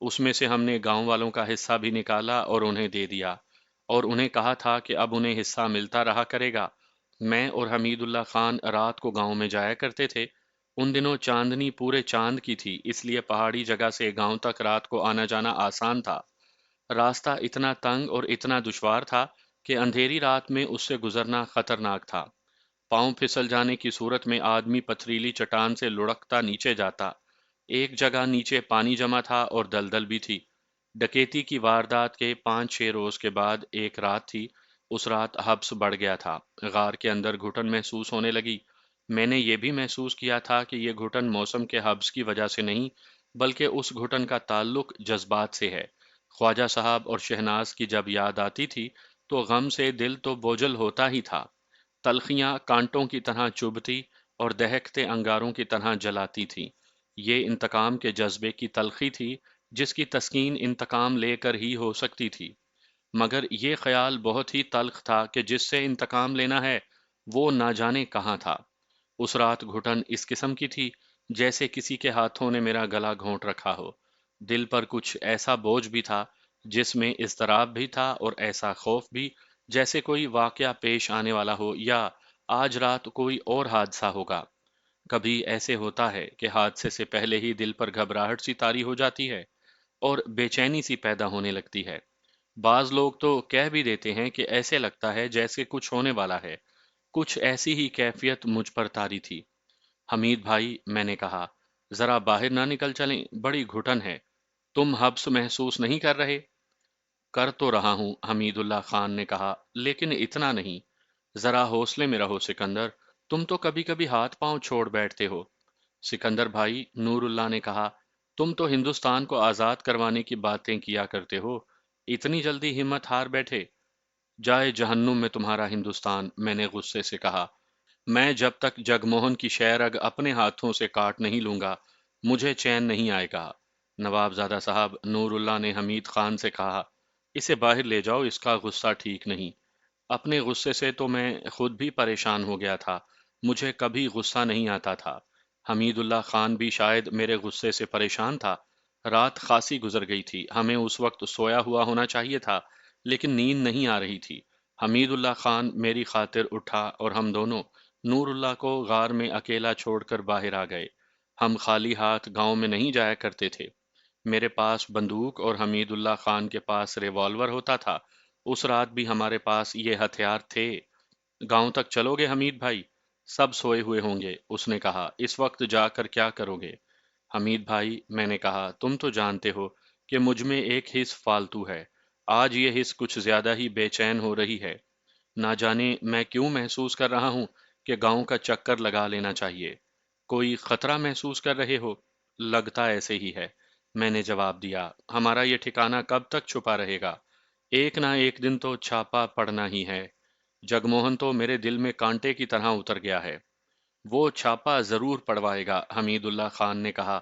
اس میں سے ہم نے گاؤں والوں کا حصہ بھی نکالا اور انہیں دے دیا، اور انہیں کہا تھا کہ اب انہیں حصہ ملتا رہا کرے گا۔ میں اور حمید اللہ خان رات کو گاؤں میں جایا کرتے تھے۔ ان دنوں چاندنی پورے چاند کی تھی، اس لیے پہاڑی جگہ سے گاؤں تک رات کو آنا جانا آسان تھا۔ راستہ اتنا تنگ اور اتنا دشوار تھا کہ اندھیری رات میں اس سے گزرنا خطرناک تھا۔ پاؤں پھسل جانے کی صورت میں آدمی پتھریلی چٹان سے لڑکتا نیچے جاتا۔ ایک جگہ نیچے پانی جمع تھا اور دلدل بھی تھی۔ ڈکیتی کی واردات کے 5 6 روز کے بعد ایک رات تھی۔ اس رات حبس بڑھ گیا تھا۔ غار کے اندر گھٹن محسوس ہونے لگی۔ میں نے یہ بھی محسوس کیا تھا کہ یہ گھٹن موسم کے حبس کی وجہ سے نہیں، بلکہ اس گھٹن کا تعلق جذبات سے ہے۔ خواجہ صاحب اور شہناز کی جب یاد آتی تھی تو غم سے دل تو بوجھل ہوتا ہی تھا۔ تلخیاں کانٹوں کی طرح چبھتی اور دہکتے انگاروں کی طرح جلاتی تھی۔ یہ انتقام کے جذبے کی تلخی تھی جس کی تسکین انتقام لے کر ہی ہو سکتی تھی، مگر یہ خیال بہت ہی تلخ تھا کہ جس سے انتقام لینا ہے وہ نہ جانے کہاں تھا۔ اس رات گھٹن اس قسم کی تھی جیسے کسی کے ہاتھوں نے میرا گلا گھونٹ رکھا ہو۔ دل پر کچھ ایسا بوجھ بھی تھا جس میں اضطراب بھی تھا اور ایسا خوف بھی جیسے کوئی واقعہ پیش آنے والا ہو یا آج رات کوئی اور حادثہ ہوگا۔ کبھی ایسے ہوتا ہے کہ حادثے سے پہلے ہی دل پر گھبراہٹ سی طاری ہو جاتی ہے اور بے چینی سی پیدا ہونے لگتی ہے۔ بعض لوگ تو کہہ بھی دیتے ہیں کہ ایسے لگتا ہے جیسے کچھ ہونے والا ہے۔ کچھ ایسی ہی کیفیت مجھ پر طاری تھی۔ حمید بھائی، میں نے کہا، ذرا باہر نہ نکل چلیں، بڑی گھٹن ہے۔ تم حبس محسوس نہیں کر رہے؟ کر تو رہا ہوں، حمید اللہ خان نے کہا، لیکن اتنا نہیں۔ ذرا حوصلے میں رہو سکندر، تم تو کبھی کبھی ہاتھ پاؤں چھوڑ بیٹھتے ہو۔ سکندر بھائی، نور اللہ نے کہا، تم تو ہندوستان کو آزاد کروانے کی باتیں کیا کرتے ہو، اتنی جلدی ہمت ہار بیٹھے؟ جائے جہنم میں تمہارا ہندوستان، میں نے غصے سے کہا۔ میں جب تک جگموہن کی شہرگ اپنے ہاتھوں سے کاٹ نہیں لوں گا مجھے چین نہیں آئے گا۔ نواب زادہ صاحب، نور اللہ نے حمید خان سے کہا، اسے باہر لے جاؤ، اس کا غصہ ٹھیک نہیں۔ اپنے غصے سے تو میں خود بھی پریشان ہو گیا تھا، مجھے کبھی غصہ نہیں آتا تھا۔ حمید اللہ خان بھی شاید میرے غصے سے پریشان تھا۔ رات خاصی گزر گئی تھی، ہمیں اس وقت سویا ہوا ہونا چاہیے تھا، لیکن نیند نہیں آ رہی تھی۔ حمید اللہ خان میری خاطر اٹھا اور ہم دونوں نور اللہ کو غار میں اکیلا چھوڑ کر باہر آ گئے۔ ہم خالی ہاتھ گاؤں میں نہیں جایا کرتے تھے۔ میرے پاس بندوق اور حمید اللہ خان کے پاس ریوالور ہوتا تھا۔ اس رات بھی ہمارے پاس یہ ہتھیار تھے۔ گاؤں تک چلو گے حمید بھائی؟ سب سوئے ہوئے ہوں گے، اس نے کہا، اس وقت جا کر کیا کرو گے؟ حمید بھائی، میں نے کہا، تم تو جانتے ہو کہ مجھ میں ایک حس فالتو ہے۔ آج یہ حس کچھ زیادہ ہی بے چین ہو رہی ہے۔ نہ جانے میں کیوں محسوس کر رہا ہوں کہ گاؤں کا چکر لگا لینا چاہیے۔ کوئی خطرہ محسوس کر رہے ہو؟ لگتا ایسے ہی ہے، میں نے جواب دیا۔ ہمارا یہ ٹھکانہ کب تک چھپا رہے گا؟ ایک نہ ایک دن تو چھاپا پڑنا ہی ہے۔ جگموہن تو میرے دل میں کانٹے کی طرح اتر گیا ہے۔ وہ چھاپا ضرور پڑوائے گا، حمید اللہ خان نے کہا۔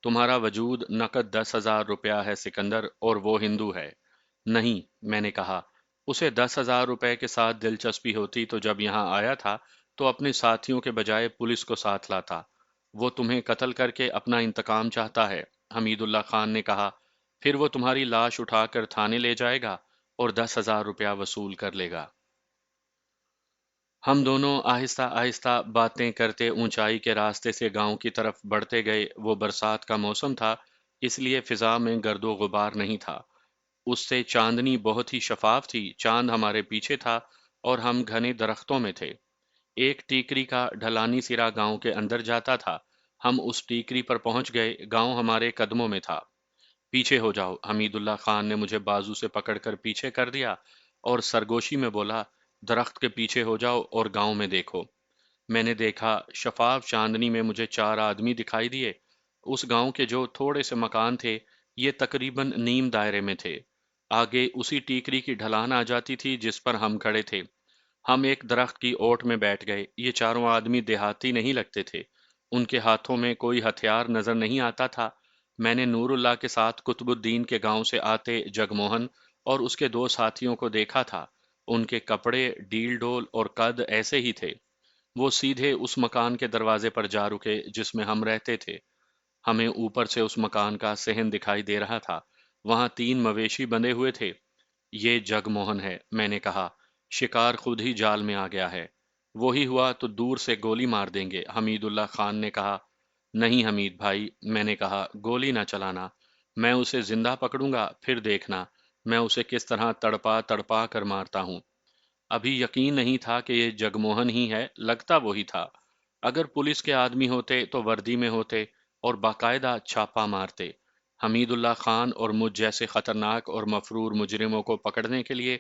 تمہارا وجود نقد 10,000 روپیہ ہے سکندر، اور وہ ہندو ہے۔ نہیں، میں نے کہا، اسے 10,000 روپے کے ساتھ دلچسپی ہوتی تو جب یہاں آیا تھا تو اپنے ساتھیوں کے بجائے پولیس کو ساتھ لاتا۔ وہ تمہیں قتل کر کے اپنا انتقام چاہتا ہے، حمید اللہ خان نے کہا۔ پھر وہ تمہاری لاش اٹھا کر تھانے لے جائے گا اور 10,000 روپیہ وصول کر لے گا۔ ہم دونوں آہستہ آہستہ باتیں کرتے اونچائی کے راستے سے گاؤں کی طرف بڑھتے گئے۔ وہ برسات کا موسم تھا، اس لیے فضا میں گرد و غبار نہیں تھا۔ اس سے چاندنی بہت ہی شفاف تھی۔ چاند ہمارے پیچھے تھا اور ہم گھنے درختوں میں تھے۔ ایک ٹیکری کا ڈھلانی سرا گاؤں کے اندر جاتا تھا۔ ہم اس ٹیکری پر پہنچ گئے، گاؤں ہمارے قدموں میں تھا۔ پیچھے ہو جاؤ، حمید اللہ خان نے مجھے بازو سے پکڑ کر پیچھے کر دیا اور سرگوشی میں بولا، درخت کے پیچھے ہو جاؤ اور گاؤں میں دیکھو۔ میں نے دیکھا، شفاف چاندنی میں مجھے 4 آدمی دکھائی دیے۔ اس گاؤں کے جو تھوڑے سے مکان تھے یہ تقریباً نیم دائرے میں تھے۔ آگے اسی ٹیکری کی ڈھلان آ جاتی تھی جس پر ہم کھڑے تھے۔ ہم ایک درخت کی اوٹ میں بیٹھ گئے۔ یہ 4 آدمی دیہاتی نہیں لگتے تھے۔ ان کے ہاتھوں میں کوئی ہتھیار نظر نہیں آتا تھا۔ میں نے نور اللہ کے ساتھ قطب الدین کے گاؤں سے آتے جگموہن اور اس کے 2 ساتھیوں کو دیکھا تھا۔ ان کے کپڑے، ڈیل ڈول اور قد ایسے ہی تھے۔ وہ سیدھے اس مکان کے دروازے پر جا رکے جس میں ہم رہتے تھے۔ ہمیں اوپر سے اس مکان کا صحن دکھائی دے رہا تھا۔ وہاں 3 مویشی بندھے ہوئے تھے۔ یہ جگ موہن ہے، میں نے کہا۔ شکار خود ہی جال میں آ گیا ہے۔ وہی ہوا تو دور سے گولی مار دیں گے، حمید اللہ خان نے کہا۔ نہیں حمید بھائی، میں نے کہا، گولی نہ چلانا۔ میں اسے زندہ پکڑوں گا، پھر دیکھنا میں اسے کس طرح تڑپا تڑپا کر مارتا ہوں۔ ابھی یقین نہیں تھا کہ یہ جگموہن ہی ہے، لگتا وہی تھا۔ اگر پولیس کے آدمی ہوتے تو وردی میں ہوتے اور باقاعدہ چھاپا مارتے۔ حمید اللہ خان اور مجھ جیسے خطرناک اور مفرور مجرموں کو پکڑنے کے لیے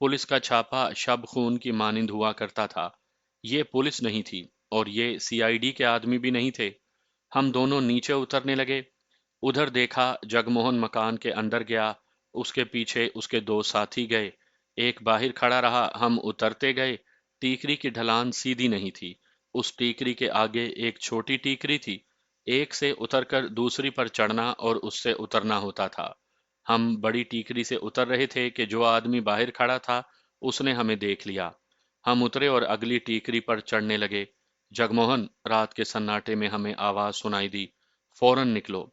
پولیس کا چھاپا شب خون کی مانند ہوا کرتا تھا۔ یہ پولیس نہیں تھی اور یہ سی آئی ڈی کے آدمی بھی نہیں تھے۔ ہم دونوں نیچے اترنے لگے۔ ادھر دیکھا، جگموہن مکان کے اندر گیا، اس کے پیچھے اس کے 2 ساتھی گئے۔ ایک باہر کھڑا رہا، ہم اترتے گئے۔ ٹیکری کی ڈھلان سیدھی نہیں تھی۔ اس ٹیکری کے آگے ایک چھوٹی ٹیکری تھی۔ ایک سے اتر کر دوسری پر چڑھنا اور اس سے اترنا ہوتا تھا۔ ہم بڑی ٹیکری سے اتر رہے تھے کہ جو آدمی باہر کھڑا تھا اس نے ہمیں دیکھ لیا۔ ہم اترے اور اگلی ٹیکری پر چڑھنے لگے۔ جگموہن، رات کے سناٹے میں ہمیں آواز سنائی دی، فوراً نکلو۔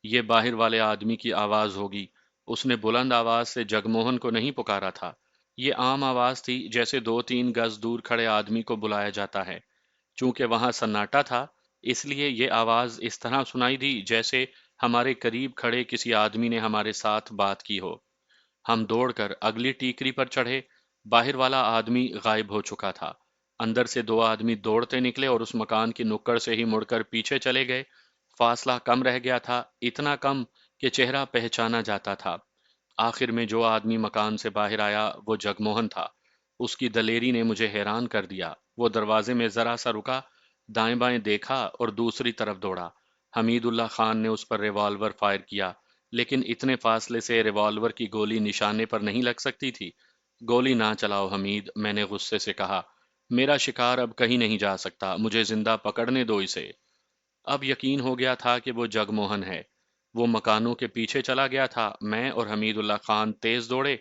یہ باہر والے آدمی کی آواز ہوگی۔ اس نے بلند آواز سے جگموہن کو نہیں پکارا تھا۔ یہ عام آواز تھی، جیسے 2-3 گز دور کھڑے آدمی کو بلایا جاتا ہے۔ چونکہ وہاں سناٹا تھا، اس لیے یہ آواز اس طرح سنائی دی جیسے ہمارے قریب کھڑے کسی آدمی نے ہمارے ساتھ بات کی ہو۔ ہم دوڑ کر اگلی ٹیکری پر چڑھے۔ باہر والا آدمی غائب ہو چکا تھا۔ اندر سے 2 آدمی دوڑتے نکلے اور اس مکان کی نکڑ سے ہی مڑ کر پیچھے چلے گئے۔ فاصلہ کم رہ گیا تھا، اتنا کم کہ چہرہ پہچانا جاتا تھا۔ آخر میں جو آدمی مکان سے باہر آیا وہ جگموہن تھا۔ اس کی دلیری نے مجھے حیران کر دیا۔ وہ دروازے میں ذرا سا رکا، دائیں بائیں دیکھا اور دوسری طرف دوڑا۔ حمید اللہ خان نے اس پر ریوالور فائر کیا، لیکن اتنے فاصلے سے ریوالور کی گولی نشانے پر نہیں لگ سکتی تھی۔ گولی نہ چلاؤ حمید، میں نے غصے سے کہا۔ میرا شکار اب کہیں نہیں جا سکتا، مجھے زندہ پکڑنے دو اسے۔ اب یقین ہو گیا تھا کہ وہ جگموہن ہے۔ وہ مکانوں کے پیچھے چلا گیا تھا۔ میں اور حمید اللہ خان تیز دوڑے۔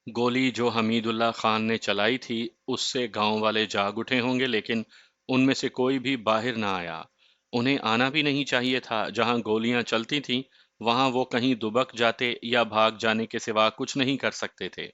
گولی جو حمید اللہ خان نے چلائی تھی اس سے گاؤں والے جاگ اٹھے ہوں گے، لیکن ان میں سے کوئی بھی باہر نہ آیا۔ انہیں آنا بھی نہیں چاہیے تھا۔ جہاں گولیاں چلتی تھیں وہاں وہ کہیں دبک جاتے یا بھاگ جانے کے سوا کچھ نہیں کر سکتے تھے۔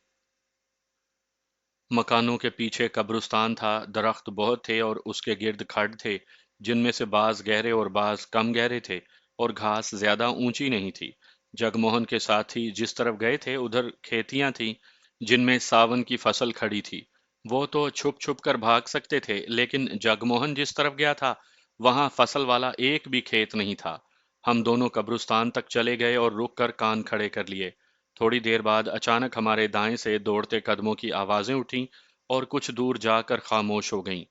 مکانوں کے پیچھے قبرستان تھا، درخت بہت تھے اور اس کے گرد کھڈ تھے، جن میں سے بعض گہرے اور بعض کم گہرے تھے، اور گھاس زیادہ اونچی نہیں تھی۔ جگموہن کے ساتھی جس طرف گئے تھے ادھر کھیتیاں تھیں جن میں ساون کی فصل کھڑی تھی۔ وہ تو چھپ چھپ کر بھاگ سکتے تھے، لیکن جگموہن جس طرف گیا تھا وہاں فصل والا ایک بھی کھیت نہیں تھا۔ ہم دونوں قبرستان تک چلے گئے اور رک کر کان کھڑے کر لیے۔ تھوڑی دیر بعد اچانک ہمارے دائیں سے دوڑتے قدموں کی آوازیں اٹھیں اور کچھ دور جا کر خاموش ہو گئیں۔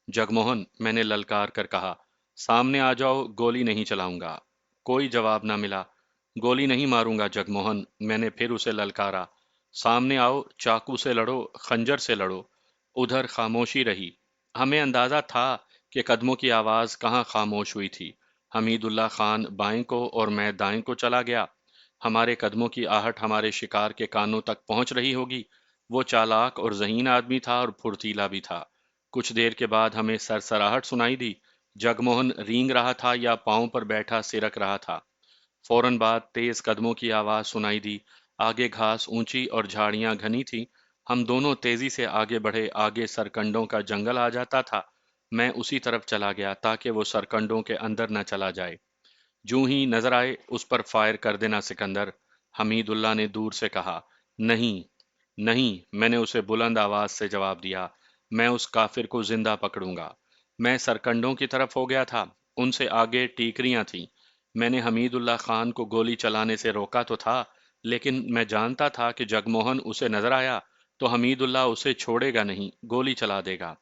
جگموہن، میں نے للکار کر کہا، سامنے آ جاؤ، گولی نہیں چلاؤں گا۔ کوئی جواب نہ ملا۔ گولی نہیں ماروں گا جگموہن، میں نے پھر اسے للکارا۔ سامنے آؤ، چاقو سے لڑو، خنجر سے لڑو۔ ادھر خاموشی رہی۔ ہمیں اندازہ تھا کہ قدموں کی آواز کہاں خاموش ہوئی تھی۔ حمید اللہ خان بائیں کو اور میں دائیں کو چلا گیا۔ ہمارے قدموں کی آہٹ ہمارے شکار کے کانوں تک پہنچ رہی ہوگی۔ وہ چالاک اور ذہین آدمی تھا اور پھرتیلا بھی تھا۔ کچھ دیر کے بعد ہمیں سرسراہٹ سنائی دی۔ جگموہن رینگ رہا تھا یا پاؤں پر بیٹھا سرک رہا تھا۔ فوراً بعد تیز قدموں کی آواز سنائی دی۔ آگے گھاس اونچی اور جھاڑیاں گھنی تھیں۔ ہم دونوں تیزی سے آگے بڑھے۔ آگے سرکنڈوں کا جنگل آ جاتا تھا۔ میں اسی طرف چلا گیا تاکہ وہ سرکنڈوں کے اندر نہ چلا جائے۔ جوں ہی نظر آئے اس پر فائر کر دینا سکندر، حمید اللہ نے دور سے کہا۔ نہیں، نہیں، میں نے اسے بلند آواز سے جواب دیا، میں اس کافر کو زندہ پکڑوں گا۔ میں سرکنڈوں کی طرف ہو گیا تھا۔ ان سے آگے ٹیکریاں تھیں۔ میں نے حمید اللہ خان کو گولی چلانے سے روکا تو تھا، لیکن میں جانتا تھا کہ جگموہن اسے نظر آیا تو حمید اللہ اسے چھوڑے گا نہیں، گولی چلا دے گا۔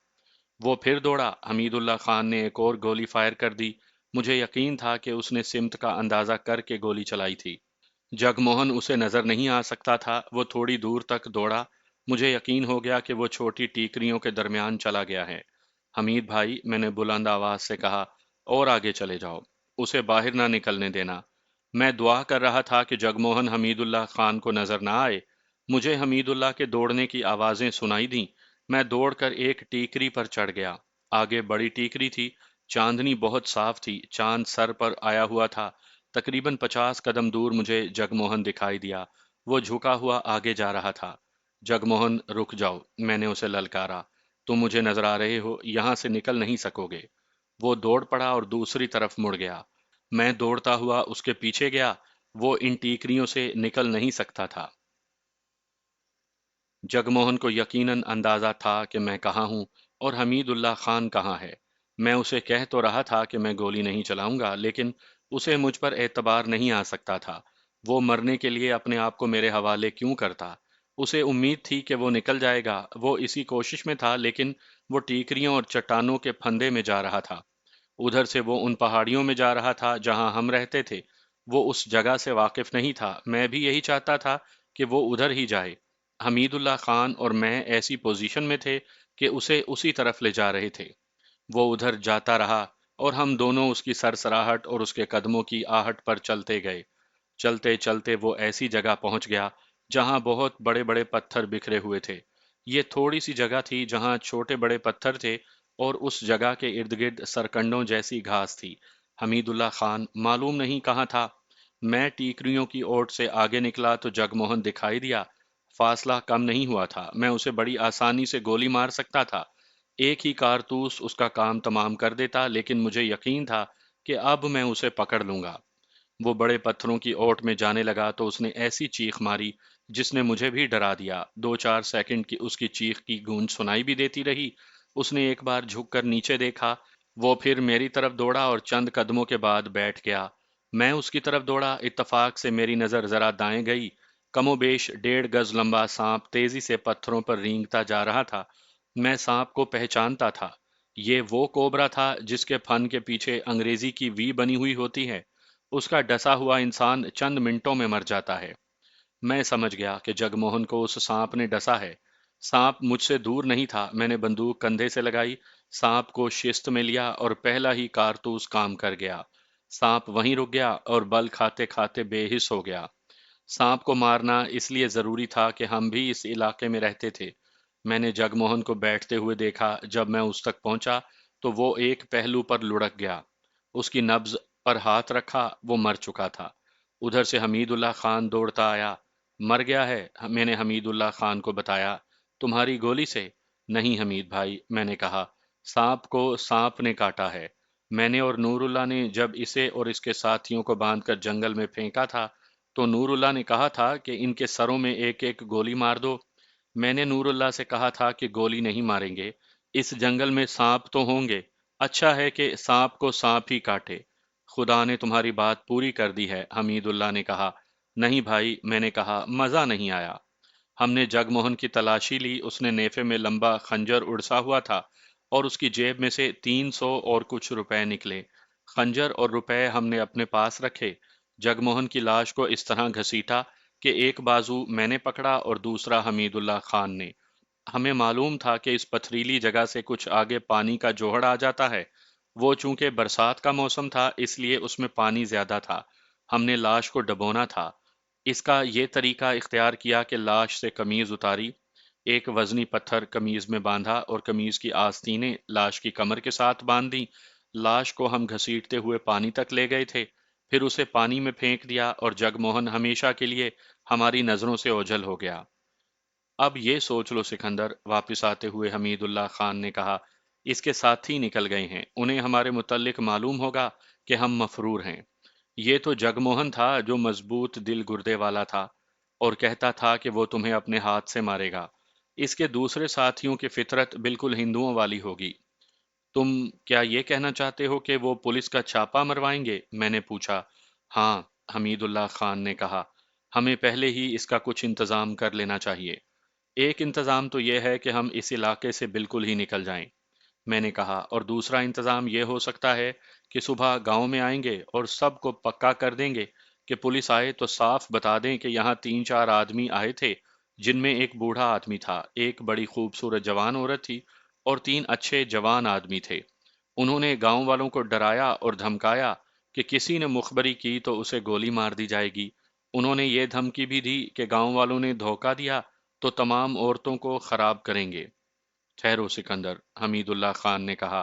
وہ پھر دوڑا۔ حمید اللہ خان نے ایک اور گولی فائر کر دی۔ مجھے یقین تھا کہ اس نے سمت کا اندازہ کر کے گولی چلائی تھی۔ جگموہن اسے نظر نہیں آ سکتا تھا۔ وہ تھوڑی دور تک دوڑا۔ مجھے یقین ہو گیا کہ وہ چھوٹی ٹیکریوں کے درمیان چلا گیا ہے۔ حمید بھائی، میں نے بلند آواز سے کہا، اور آگے چلے جاؤ، اسے باہر نہ نکلنے دینا۔ میں دعا کر رہا تھا کہ جگموہن حمید اللہ خان کو نظر نہ آئے۔ مجھے حمید اللہ کے دوڑنے کی آوازیں سنائی دیں۔ میں دوڑ کر ایک ٹیکری پر چڑھ گیا۔ آگے بڑی ٹیکری تھی، چاندنی بہت صاف تھی، چاند سر پر آیا ہوا تھا۔ تقریباً 50 قدم دور مجھے جگموہن دکھائی دیا۔ وہ جھکا ہوا آگے جا رہا تھا۔ جگموہن رک جاؤ، میں نے اسے للکارا۔ تم مجھے نظر آ رہے ہو، یہاں سے نکل نہیں سکو گے۔ وہ دوڑ پڑا اور دوسری طرف مڑ گیا۔ میں دوڑتا ہوا اس کے پیچھے گیا۔ وہ ان ٹیکریوں سے نکل نہیں سکتا تھا۔ جگموہن کو یقیناً اندازہ تھا کہ میں کہاں ہوں اور حمید اللہ خان کہاں ہے۔ میں اسے کہہ تو رہا تھا کہ میں گولی نہیں چلاؤں گا، لیکن اسے مجھ پر اعتبار نہیں آ سکتا تھا۔ وہ مرنے کے لیے اپنے آپ کو میرے حوالے کیوں کرتا؟ اسے امید تھی کہ وہ نکل جائے گا۔ وہ اسی کوشش میں تھا، لیکن وہ ٹیکریوں اور چٹانوں کے پھندے میں جا رہا تھا۔ ادھر سے وہ ان پہاڑیوں میں جا رہا تھا جہاں ہم رہتے تھے۔ وہ اس جگہ سے واقف نہیں تھا۔ میں بھی یہی چاہتا تھا کہ وہ ادھر ہی جائے۔ حمید اللہ خان اور میں ایسی پوزیشن میں تھے کہ اسے اسی طرف لے جا رہے تھے۔ وہ ادھر جاتا رہا اور ہم دونوں اس کی سرسراہٹ اور اس کے قدموں کی آہٹ پر چلتے گئے۔ چلتے چلتے وہ ایسی جگہ پہنچ گیا جہاں بہت بڑے بڑے پتھر بکھرے ہوئے تھے۔ یہ تھوڑی سی جگہ تھی جہاں چھوٹے بڑے پتھر تھے اور اس جگہ کے ارد گرد سرکنڈوں جیسی گھاس تھی۔ حمید اللہ خان معلوم نہیں کہاں تھا۔ میں ٹیکریوں کی اوٹ سے آگے نکلا تو جگموہن دکھائی دیا۔ فاصلہ کم نہیں ہوا تھا، میں اسے بڑی آسانی سے گولی مار سکتا تھا۔ ایک ہی کارتوس اس کا کام تمام کر دیتا، لیکن مجھے یقین تھا کہ اب میں اسے پکڑ لوں گا۔ وہ بڑے پتھروں کی اوٹ میں جانے لگا تو اس نے ایسی چیخ ماری جس نے مجھے بھی ڈرا دیا۔ 2-4 سیکنڈ کی اس کی چیخ کی گونج سنائی بھی دیتی رہی۔ اس نے ایک بار جھک کر نیچے دیکھا۔ وہ پھر میری طرف دوڑا اور چند قدموں کے بعد بیٹھ گیا۔ میں اس کی طرف دوڑا۔ اتفاق سے میری نظر ذرا دائیں گئی۔ کم و بیش 1.5 گز لمبا سانپ تیزی سے پتھروں پر رینگتا جا رہا تھا۔ میں سانپ کو پہچانتا تھا۔ یہ وہ کوبرا تھا جس کے پھن کے پیچھے انگریزی کی وی بنی ہوئی ہوتی ہے۔ اس کا ڈسا ہوا انسان چند منٹوں میں مر جاتا ہے۔ میں سمجھ گیا کہ جگموہن کو اس سانپ نے ڈسا ہے۔ سانپ مجھ سے دور نہیں تھا۔ میں نے بندوق کندھے سے لگائی، سانپ کو شست میں لیا اور پہلا ہی کارتوس کام کر گیا۔ سانپ وہیں رک گیا اور بل کھاتے کھاتے بے حس ہو گیا۔ سانپ کو مارنا اس لیے ضروری تھا کہ ہم بھی اس علاقے میں رہتے تھے۔ میں نے جگموہن کو بیٹھتے ہوئے دیکھا۔ جب میں اس تک پہنچا تو وہ ایک پہلو پر لڑک گیا۔ اس کی نبض پر ہاتھ رکھا، وہ مر چکا تھا۔ ادھر سے حمید اللہ خان دوڑتا آیا۔ مر گیا ہے، میں نے حمید اللہ خان کو بتایا۔ تمہاری گولی سے؟ نہیں حمید بھائی، میں نے کہا، سانپ کو سانپ نے کاٹا ہے۔ میں نے اور نور اللہ نے جب اسے اور اس کے ساتھیوں کو باندھ کر جنگل میں پھینکا تھا تو نور اللہ نے کہا تھا کہ ان کے سروں میں ایک ایک گولی مار دو۔ میں نے نور اللہ سے کہا تھا کہ گولی نہیں ماریں گے، اس جنگل میں سانپ تو ہوں گے، اچھا ہے کہ سانپ کو سانپ ہی کاٹے۔ خدا نے تمہاری بات پوری کر دی ہے، حمید اللہ نے کہا۔ نہیں بھائی، میں نے کہا، مزہ نہیں آیا۔ ہم نے جگموہن کی تلاشی لی۔ اس نے نیفے میں لمبا خنجر اڑسا ہوا تھا اور اس کی جیب میں سے 300 اور کچھ روپے نکلے۔ خنجر اور روپے ہم نے اپنے پاس رکھے۔ جگموہن کی لاش کو اس طرح گھسیٹا کہ ایک بازو میں نے پکڑا اور دوسرا حمید اللہ خان نے۔ ہمیں معلوم تھا کہ اس پتھریلی جگہ سے کچھ آگے پانی کا جوہڑ آ جاتا ہے۔ وہ چونکہ برسات کا موسم تھا اس لیے اس میں پانی زیادہ تھا۔ ہم نے لاش کو ڈبونا تھا۔ اس کا یہ طریقہ اختیار کیا کہ لاش سے قمیض اتاری، ایک وزنی پتھر قمیض میں باندھا اور قمیض کی آستینیں لاش کی کمر کے ساتھ باندھ دیں۔ لاش کو ہم گھسیٹتے ہوئے پانی تک لے گئے تھے، پھر اسے پانی میں پھینک دیا اور جگموہن ہمیشہ کے لیے ہماری نظروں سے اوجھل ہو گیا۔ اب یہ سوچ لو سکندر، واپس آتے ہوئے حمید اللہ خان نے کہا، اس کے ساتھی نکل گئے ہیں، انہیں ہمارے متعلق معلوم ہوگا کہ ہم مفرور ہیں۔ یہ تو جگموہن تھا جو مضبوط دل گردے والا تھا اور کہتا تھا کہ وہ تمہیں اپنے ہاتھ سے مارے گا۔ اس کے دوسرے ساتھیوں کی فطرت بالکل ہندوؤں والی ہوگی۔ تم کیا یہ کہنا چاہتے ہو کہ وہ پولیس کا چھاپا مروائیں گے؟ میں نے پوچھا۔ ہاں، حمید اللہ خان نے کہا، ہمیں پہلے ہی اس کا کچھ انتظام کر لینا چاہیے۔ ایک انتظام تو یہ ہے کہ ہم اس علاقے سے بالکل ہی نکل جائیں، میں نے کہا، اور دوسرا انتظام یہ ہو سکتا ہے کہ صبح گاؤں میں آئیں گے اور سب کو پکا کر دیں گے کہ پولیس آئے تو صاف بتا دیں کہ یہاں 3-4 آدمی آئے تھے جن میں ایک بوڑھا آدمی تھا، ایک بڑی خوبصورت جوان عورت تھی اور 3 اچھے جوان آدمی تھے۔ انہوں نے گاؤں والوں کو ڈرایا اور دھمکایا کہ کسی نے مخبری کی تو اسے گولی مار دی جائے گی۔ انہوں نے یہ دھمکی بھی دی کہ گاؤں والوں نے دھوکہ دیا تو تمام عورتوں کو خراب کریں گے۔ ٹھہرو سکندر، حمید اللہ خان نے کہا،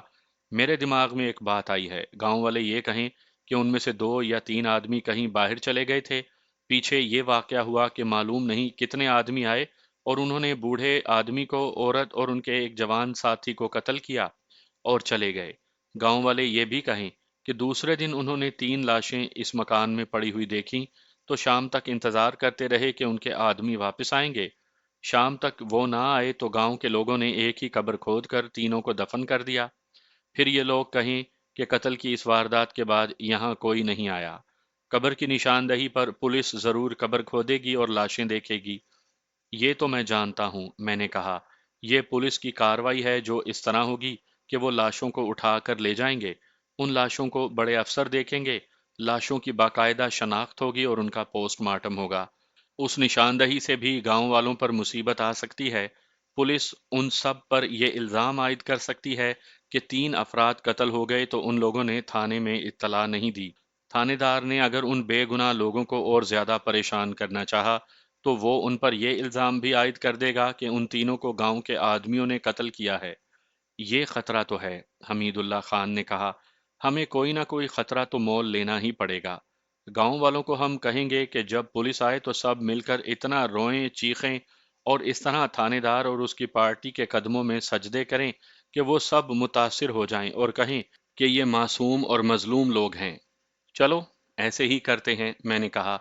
میرے دماغ میں ایک بات آئی ہے، گاؤں والے یہ کہیں کہ ان میں سے 2 یا 3 آدمی کہیں باہر چلے گئے تھے۔ پیچھے یہ واقعہ ہوا کہ معلوم نہیں کتنے آدمی آئے اور انہوں نے بوڑھے آدمی کو، عورت اور ان کے ایک جوان ساتھی کو قتل کیا اور چلے گئے۔ گاؤں والے یہ بھی کہیں کہ دوسرے دن انہوں نے 3 لاشیں اس مکان میں پڑی ہوئی دیکھیں، تو شام تک انتظار کرتے رہے کہ ان کے آدمی واپس آئیں گے۔ شام تک وہ نہ آئے تو گاؤں کے لوگوں نے ایک ہی قبر کھود کر تینوں کو دفن کر دیا۔ پھر یہ لوگ کہیں کہ قتل کی اس واردات کے بعد یہاں کوئی نہیں آیا۔ قبر کی نشاندہی پر پولیس ضرور قبر کھودے گی اور لاشیں دیکھے گی۔ یہ تو میں جانتا ہوں، میں نے کہا۔ یہ پولیس کی کارروائی ہے جو اس طرح ہوگی کہ وہ لاشوں کو اٹھا کر لے جائیں گے، ان لاشوں کو بڑے افسر دیکھیں گے، لاشوں کی باقاعدہ شناخت ہوگی اور ان کا پوسٹ مارٹم ہوگا۔ اس نشاندہی سے بھی گاؤں والوں پر مصیبت آ سکتی ہے۔ پولیس ان سب پر یہ الزام عائد کر سکتی ہے کہ 3 افراد قتل ہو گئے تو ان لوگوں نے تھانے میں اطلاع نہیں دی۔ تھانے دار نے اگر ان بے گناہ لوگوں کو اور زیادہ پریشان کرنا چاہا تو وہ ان پر یہ الزام بھی عائد کر دے گا کہ ان تینوں کو گاؤں کے آدمیوں نے قتل کیا ہے۔ یہ خطرہ تو ہے، حمید اللہ خان نے کہا۔ ہمیں کوئی نہ کوئی خطرہ تو مول لینا ہی پڑے گا۔ گاؤں والوں کو ہم کہیں گے کہ جب پولیس آئے تو سب مل کر اتنا روئیں، چیخیں اور اس طرح تھانے دار اور اس کی پارٹی کے قدموں میں سجدے کریں کہ وہ سب متاثر ہو جائیں اور کہیں کہ یہ معصوم اور مظلوم لوگ ہیں۔ چلو، ایسے ہی کرتے ہیں، میں نے کہا۔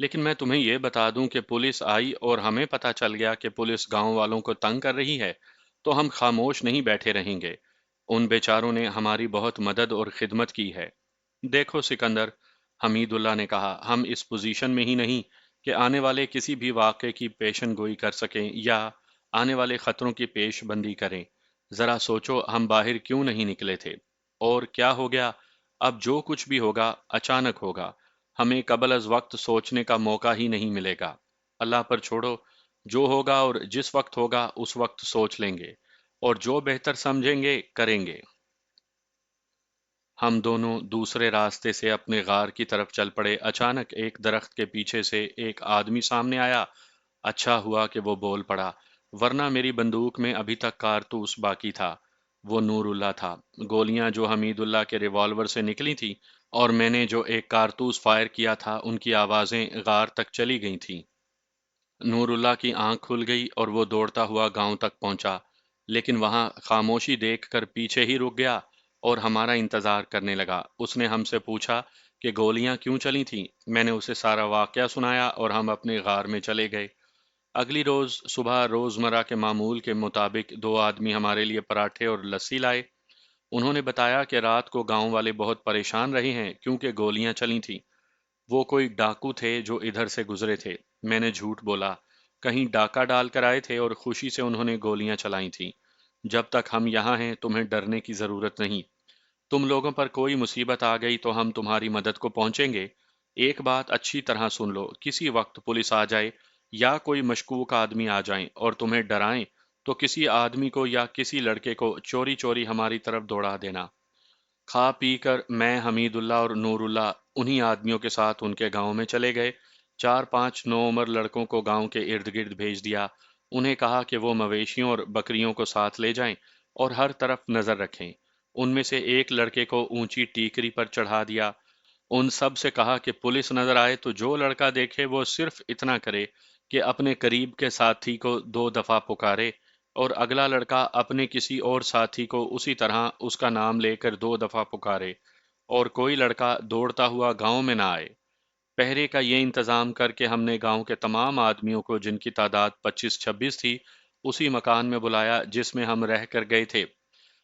لیکن میں تمہیں یہ بتا دوں کہ پولیس آئی اور ہمیں پتہ چل گیا کہ پولیس گاؤں والوں کو تنگ کر رہی ہے، تو ہم خاموش نہیں بیٹھے رہیں گے۔ ان بیچاروں نے ہماری بہت مدد اور خدمت کی ہے۔ دیکھو سکندر، حمید اللہ نے کہا، ہم اس پوزیشن میں ہی نہیں کہ آنے والے کسی بھی واقعے کی پیشن گوئی کر سکیں یا آنے والے خطروں کی پیش بندی کریں۔ ذرا سوچو، ہم باہر کیوں نہیں نکلے تھے؟ اور کیا ہو گیا؟ اب جو کچھ بھی ہوگا اچانک ہوگا، ہمیں قبل از وقت سوچنے کا موقع ہی نہیں ملے گا۔ اللہ پر چھوڑو، جو ہوگا اور جس وقت ہوگا اس وقت سوچ لیں گے اور جو بہتر سمجھیں گے کریں گے۔ ہم دونوں دوسرے راستے سے اپنے غار کی طرف چل پڑے۔ اچانک ایک درخت کے پیچھے سے ایک آدمی سامنے آیا۔ اچھا ہوا کہ وہ بول پڑا، ورنہ میری بندوق میں ابھی تک کارتوس باقی تھا۔ وہ نور اللہ تھا۔ گولیاں جو حمید اللہ کے ریوالور سے نکلی تھیں اور میں نے جو ایک کارتوس فائر کیا تھا، ان کی آوازیں غار تک چلی گئی تھیں۔ نور اللہ کی آنکھ کھل گئی اور وہ دوڑتا ہوا گاؤں تک پہنچا، لیکن وہاں خاموشی دیکھ کر پیچھے ہی رک گیا اور ہمارا انتظار کرنے لگا۔ اس نے ہم سے پوچھا کہ گولیاں کیوں چلی تھیں۔ میں نے اسے سارا واقعہ سنایا اور ہم اپنے غار میں چلے گئے۔ اگلی روز صبح روزمرہ کے معمول کے مطابق 2 آدمی ہمارے لیے پراٹھے اور لسی لائے۔ انہوں نے بتایا کہ رات کو گاؤں والے بہت پریشان رہے ہیں کیونکہ گولیاں چلی تھیں۔ وہ کوئی ڈاکو تھے جو ادھر سے گزرے تھے۔ میں نے جھوٹ بولا، کہیں ڈاکہ ڈال کر آئے تھے اور خوشی سے انہوں نے گولیاں چلائی تھیں۔ جب تک ہم یہاں ہیں تمہیں ڈرنے کی ضرورت نہیں۔ تم لوگوں پر کوئی مصیبت آ گئی تو ہم تمہاری مدد کو پہنچیں گے۔ ایک بات اچھی طرح سن لو، کسی وقت پولیس آ جائے یا کوئی مشکوک آدمی آ جائیں اور تمہیں ڈرائیں تو کسی آدمی کو یا کسی لڑکے کو چوری چوری ہماری طرف دوڑا دینا۔ کھا پی کر میں، حمید اللہ اور نور اللہ انہی آدمیوں کے ساتھ ان کے گاؤں میں چلے گئے۔ 4 5 نوعمر لڑکوں کو گاؤں کے ارد گرد بھیج دیا۔ انہیں کہا کہ وہ مویشیوں اور بکریوں کو ساتھ لے جائیں اور ہر طرف نظر رکھیں۔ ان میں سے ایک لڑکے کو اونچی ٹیکری پر چڑھا دیا۔ ان سب سے کہا کہ پولیس نظر آئے تو جو لڑکا دیکھے وہ صرف اتنا کرے کہ اپنے قریب کے ساتھی کو 2 دفعہ پکارے اور اگلا لڑکا اپنے کسی اور ساتھی کو اسی طرح اس کا نام لے کر 2 دفعہ پکارے، اور کوئی لڑکا دوڑتا ہوا گاؤں میں نہ آئے۔ پہرے کا یہ انتظام کر کے ہم نے گاؤں کے تمام آدمیوں کو، جن کی تعداد 25 26 تھی، اسی مکان میں بلایا جس میں ہم رہ کر گئے تھے۔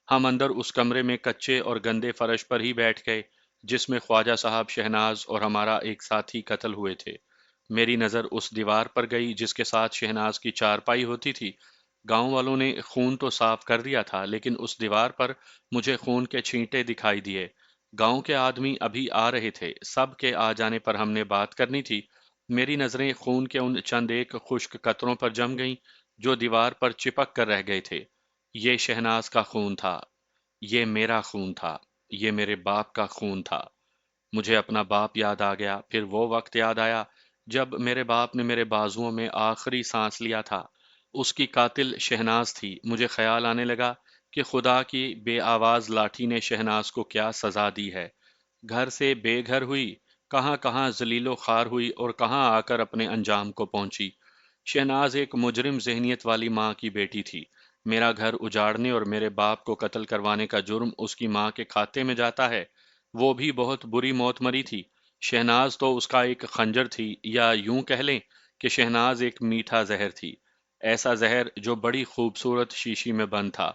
ہم اندر اس کمرے میں کچے اور گندے فرش پر ہی بیٹھ گئے جس میں خواجہ صاحب، شہناز اور ہمارا ایک ساتھی قتل ہوئے تھے۔ میری نظر اس دیوار پر گئی جس کے ساتھ شہناز کی چارپائی ہوتی تھی۔ گاؤں والوں نے خون تو صاف کر دیا تھا لیکن اس دیوار پر مجھے خون کے چھینٹے دکھائی دیے۔ گاؤں کے آدمی ابھی آ رہے تھے، سب کے آ جانے پر ہم نے بات کرنی تھی۔ میری نظریں خون کے ان چند ایک خشک قطروں پر جم گئیں جو دیوار پر چپک کر رہ گئے تھے۔ یہ شہناز کا خون تھا، یہ میرا خون تھا، یہ میرے باپ کا خون تھا۔ مجھے اپنا باپ یاد آ گیا، پھر وہ وقت یاد آیا جب میرے باپ نے میرے بازوؤں میں آخری سانس لیا تھا۔ اس کی قاتل شہناز تھی۔ مجھے خیال آنے لگا کہ خدا کی بے آواز لاٹھی نے شہناز کو کیا سزا دی ہے۔ گھر سے بے گھر ہوئی، کہاں کہاں ذلیل و خوار ہوئی اور کہاں آ کر اپنے انجام کو پہنچی۔ شہناز ایک مجرم ذہنیت والی ماں کی بیٹی تھی۔ میرا گھر اجاڑنے اور میرے باپ کو قتل کروانے کا جرم اس کی ماں کے کھاتے میں جاتا ہے۔ وہ بھی بہت بری موت مری تھی۔ شہناز تو اس کا ایک خنجر تھی، یا یوں کہہ لیں کہ شہناز ایک میٹھا زہر تھی، ایسا زہر جو بڑی خوبصورت شیشی میں بند تھا۔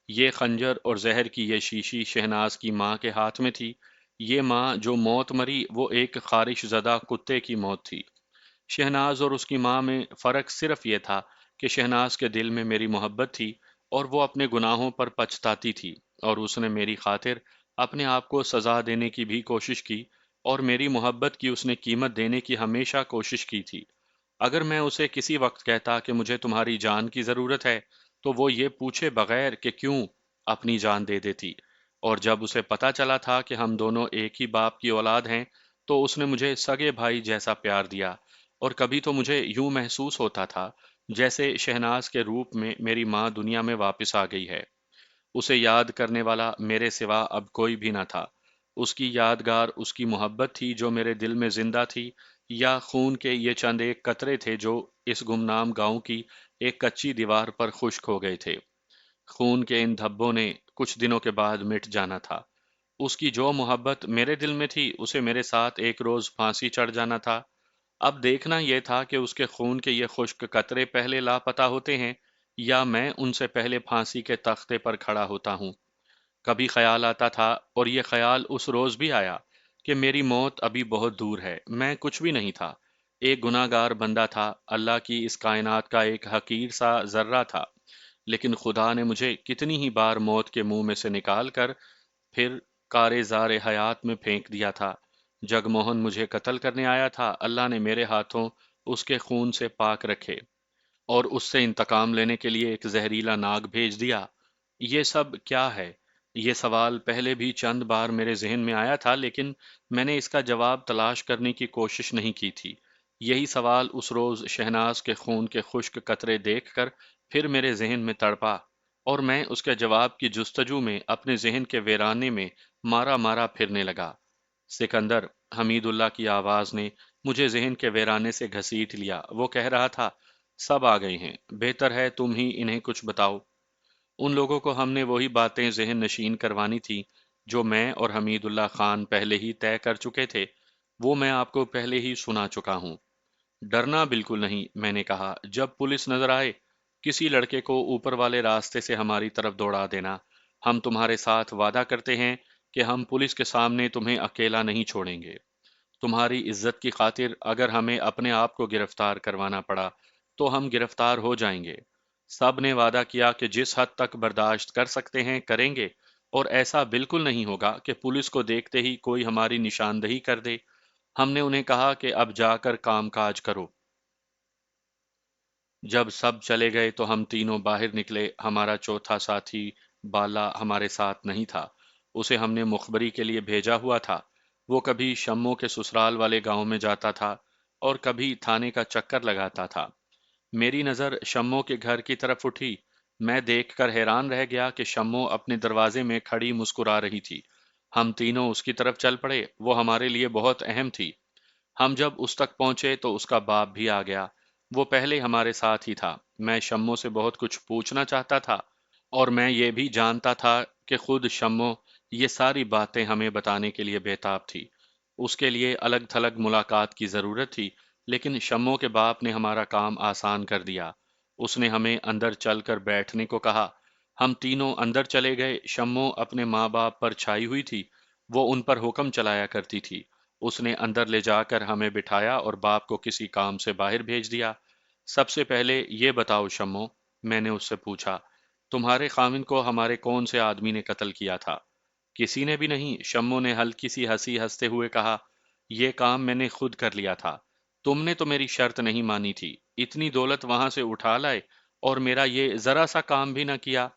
یہ خنجر اور زہر کی یہ شیشی شہناز کی ماں کے ہاتھ میں تھی۔ یہ ماں جو موت مری وہ ایک خارش زدہ کتے کی موت تھی۔ شہناز اور اس کی ماں میں فرق صرف یہ تھا کہ شہناز کے دل میں میری محبت تھی اور وہ اپنے گناہوں پر پچھتاتی تھی، اور اس نے میری خاطر اپنے آپ کو سزا دینے کی بھی کوشش کی، اور میری محبت کی اس نے قیمت دینے کی ہمیشہ کوشش کی تھی۔ اگر میں اسے کسی وقت کہتا کہ مجھے تمہاری جان کی ضرورت ہے، تو وہ یہ پوچھے بغیر کہ کیوں، اپنی جان دے دیتی۔ اور جب اسے پتا چلا تھا کہ ہم دونوں ایک ہی باپ کی اولاد ہیں، تو اس نے مجھے سگے بھائی جیسا پیار دیا، اور کبھی تو مجھے یوں محسوس ہوتا تھا جیسے شہناز کے روپ میں میری ماں دنیا میں واپس آ گئی ہے۔ اسے یاد کرنے والا میرے سوا اب کوئی بھی نہ تھا۔ اس کی یادگار اس کی محبت تھی جو میرے دل میں زندہ تھی، یا خون کے یہ چند ایک قطرے تھے جو اس گمنام گاؤں کی ایک کچی دیوار پر خشک ہو گئے تھے۔ خون کے ان دھبوں نے کچھ دنوں کے بعد مٹ جانا تھا۔ اس کی جو محبت میرے دل میں تھی اسے میرے ساتھ ایک روز پھانسی چڑھ جانا تھا۔ اب دیکھنا یہ تھا کہ اس کے خون کے یہ خشک قطرے پہلے لاپتہ ہوتے ہیں، یا میں ان سے پہلے پھانسی کے تختے پر کھڑا ہوتا ہوں۔ کبھی خیال آتا تھا، اور یہ خیال اس روز بھی آیا، کہ میری موت ابھی بہت دور ہے، میں کچھ بھی نہیں تھا، ایک گناہ گار بندہ تھا، اللہ کی اس کائنات کا ایک حقیر سا ذرہ تھا، لیکن خدا نے مجھے کتنی ہی بار موت کے منہ میں سے نکال کر پھر کارے زار حیات میں پھینک دیا تھا۔ جگ موہن مجھے قتل کرنے آیا تھا، اللہ نے میرے ہاتھوں اس کے خون سے پاک رکھے، اور اس سے انتقام لینے کے لیے ایک زہریلا ناگ بھیج دیا۔ یہ سب کیا ہے؟ یہ سوال پہلے بھی چند بار میرے ذہن میں آیا تھا، لیکن میں نے اس کا جواب تلاش کرنے کی کوشش نہیں کی تھی۔ یہی سوال اس روز شہناز کے خون کے خشک قطرے دیکھ کر پھر میرے ذہن میں تڑپا، اور میں اس کے جواب کی جستجو میں اپنے ذہن کے ویرانے میں مارا مارا پھرنے لگا۔ سکندر، حمید اللہ کی آواز نے مجھے ذہن کے ویرانے سے گھسیٹ لیا۔ وہ کہہ رہا تھا، سب آ گئی ہیں، بہتر ہے تم ہی انہیں کچھ بتاؤ۔ ان لوگوں کو ہم نے وہی باتیں ذہن نشین کروانی تھی جو میں اور حمید اللہ خان پہلے ہی طے کر چکے تھے، وہ میں آپ کو پہلے ہی سنا چکا ہوں۔ ڈرنا بالکل نہیں، میں نے کہا، جب پولیس نظر آئے کسی لڑکے کو اوپر والے راستے سے ہماری طرف دوڑا دینا۔ ہم تمہارے ساتھ وعدہ کرتے ہیں کہ ہم پولیس کے سامنے تمہیں اکیلا نہیں چھوڑیں گے۔ تمہاری عزت کی خاطر اگر ہمیں اپنے آپ کو گرفتار کروانا پڑا تو ہم گرفتار ہو جائیں گے۔ سب نے وعدہ کیا کہ جس حد تک برداشت کر سکتے ہیں کریں گے، اور ایسا بالکل نہیں ہوگا کہ پولیس کو دیکھتے ہی کوئی ہماری نشاندہی کر دے۔ ہم نے انہیں کہا کہ اب جا کر کام کاج کرو۔ جب سب چلے گئے تو ہم تینوں باہر نکلے۔ ہمارا چوتھا ساتھی بالا ہمارے ساتھ نہیں تھا، اسے ہم نے مخبری کے لیے بھیجا ہوا تھا۔ وہ کبھی شموں کے سسرال والے گاؤں میں جاتا تھا اور کبھی تھانے کا چکر لگاتا تھا۔ میری نظر شموں کے گھر کی طرف اٹھی۔ میں دیکھ کر حیران رہ گیا کہ شموں اپنے دروازے میں کھڑی مسکرا رہی تھی۔ ہم تینوں اس کی طرف چل پڑے، وہ ہمارے لیے بہت اہم تھی۔ ہم جب اس تک پہنچے تو اس کا باپ بھی آ گیا۔ وہ پہلے ہمارے ساتھ ہی تھا۔ میں شموں سے بہت کچھ پوچھنا چاہتا تھا، اور میں یہ بھی جانتا تھا کہ خود شموں یہ ساری باتیں ہمیں بتانے کے لیے بےتاب تھی۔ اس کے لیے الگ تھلگ ملاقات کی ضرورت تھی، لیکن شموں کے باپ نے ہمارا کام آسان کر دیا۔ اس نے ہمیں اندر چل کر بیٹھنے کو کہا۔ ہم تینوں اندر چلے گئے۔ شموں اپنے ماں باپ پر چھائی ہوئی تھی، وہ ان پر حکم چلایا کرتی تھی۔ اس نے اندر لے جا کر ہمیں بٹھایا اور باپ کو کسی کام سے باہر بھیج دیا۔ سب سے پہلے یہ بتاؤ شموں، میں نے اس سے پوچھا، تمہارے خاوند کو ہمارے کون سے آدمی نے قتل کیا تھا؟ کسی نے بھی نہیں، شموں نے ہلکی سی ہنسی ہنستے ہوئے کہا، یہ کام میں نے خود کر لیا تھا۔ تم نے تو میری شرط نہیں مانی تھی، اتنی دولت وہاں سے اٹھا لائے اور میرا یہ ذرا سا کام بھی نہ کیا۔